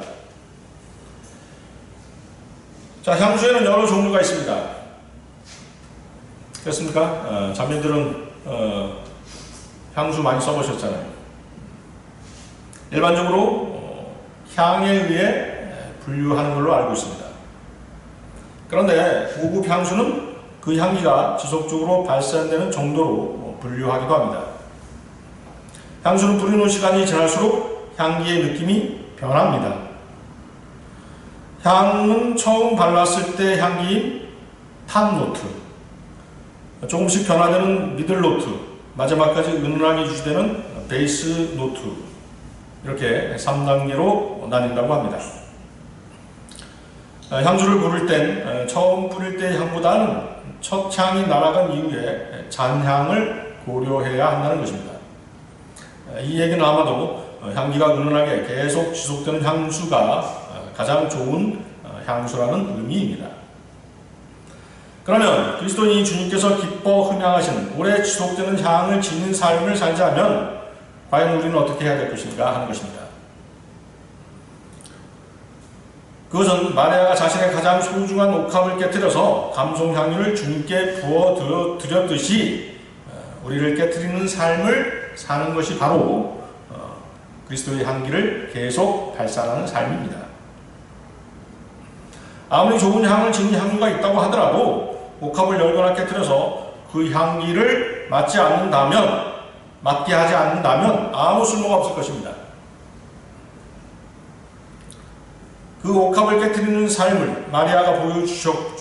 자, 향수에는 여러 종류가 있습니다. 그렇습니까? 자매들은 향수 많이 써보셨잖아요. 일반적으로 향에 의해 분류하는 걸로 알고 있습니다. 그런데 고급 향수는 그 향기가 지속적으로 발산되는 정도로 분류하기도 합니다. 향수는 뿌리는 시간이 지날수록 향기의 느낌이 변합니다. 향은 처음 발랐을 때 향기인 탑노트, 조금씩 변화되는 미들노트, 마지막까지 은은하게 유지되는 베이스 노트, 이렇게 3단계로 나뉜다고 합니다. 향수를 고를 땐 처음 뿌릴 때의 향보다는 첫 향이 날아간 이후에 잔향을 고려해야 한다는 것입니다. 이 얘기는 아마도 향기가 은은하게 계속 지속되는 향수가 가장 좋은 향수라는 의미입니다. 그러면 그리스도인이 주님께서 기뻐 흠양하시는 오래 지속되는 향을 지닌 삶을 살자면 과연 우리는 어떻게 해야 될 것인가 하는 것입니다. 그것은 마리아가 자신의 가장 소중한 옥합을 깨뜨려서 감송향유를 주님께 부어드렸듯이 우리를 깨뜨리는 삶을 사는 것이 바로 그리스도의 향기를 계속 발산하는 삶입니다. 아무리 좋은 향을 지닌 향유가 있다고 하더라도 옥합을 열거나 깨뜨려서 그 향기를 맡게 하지 않는다면 아무 쓸모가 없을 것입니다. 그 옥합을 깨뜨리는 삶을 마리아가 보여주었고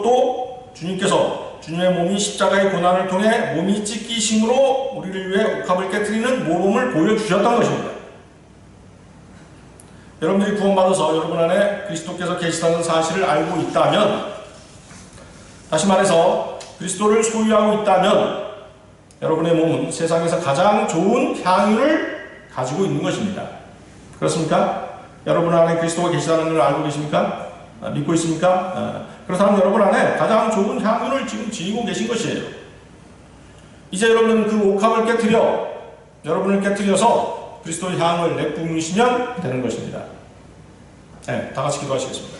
또 주님께서 주님의 몸이 십자가의 고난을 통해 몸이 찢기심으로 우리를 위해 옥합을 깨뜨리는 모범을 보여주셨던 것입니다. 여러분들이 구원받아서 여러분 안에 그리스도께서 계시다는 사실을 알고 있다면, 다시 말해서 그리스도를 소유하고 있다면 여러분의 몸은 세상에서 가장 좋은 향유를 가지고 있는 것입니다. 그렇습니까? 여러분 안에 그리스도가 계시다는 걸 알고 계십니까? 믿고 있습니까? 그렇다면 여러분 안에 가장 좋은 향유를 지금 지니고 계신 것이에요. 이제 여러분은 그 옥합을 여러분을 깨뜨려서 그리스도의 향을 내뿜으시면 되는 것입니다. 네, 다 같이 기도하시겠습니다.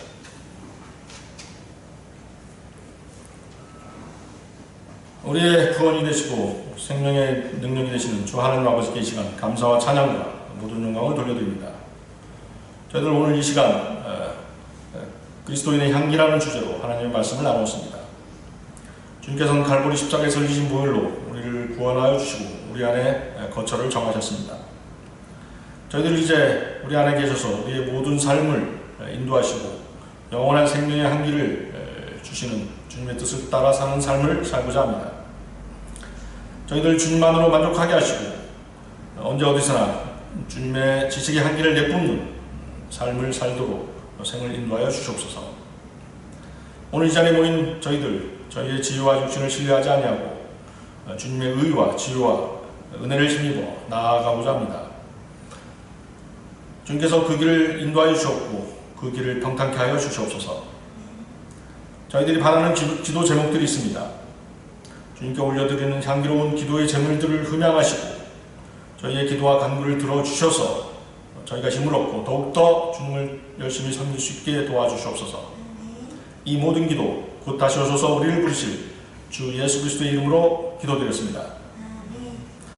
우리의 구원이 되시고 생명의 능력이 되시는 주 하나님 아버지께 이 시간 감사와 찬양과 모든 영광을 돌려드립니다. 저희들 오늘 이 시간 그리스도인의 향기라는 주제로 하나님의 말씀을 나누었습니다. 주님께서는 갈보리 십자가에 설리신 보혈로 우리를 구원하여 주시고 우리 안에 거처를 정하셨습니다. 저희들 이제 우리 안에 계셔서 우리의 모든 삶을 인도하시고 영원한 생명의 향기를 주시는 주님의 뜻을 따라 사는 삶을 살고자 합니다. 저희들 주님만으로 만족하게 하시고 언제 어디서나 주님의 지식의 향기를 내뿜는 삶을 살도록 생을 인도하여 주시옵소서. 오늘 이 자리에 모인 저희의 지혜와 육신을 신뢰하지 아니하고 주님의 의와 지혜와 은혜를 힘입어 나아가고자 합니다. 주님께서 그 길을 인도하여 주셨고 그 길을 평탄케 하여 주시옵소서. 저희들이 바라는 기도 제목들이 있습니다. 주님께 올려드리는 향기로운 기도의 제물들을 흠양하시고 저희의 기도와 간구를 들어주셔서 저희가 힘을 얻고 더욱더 주님을 열심히 섬길 수 있게 도와주시옵소서. 이 모든 기도 곧 다시 오셔서 우리를 부르실 주 예수 그리스도의 이름으로 기도드렸습니다.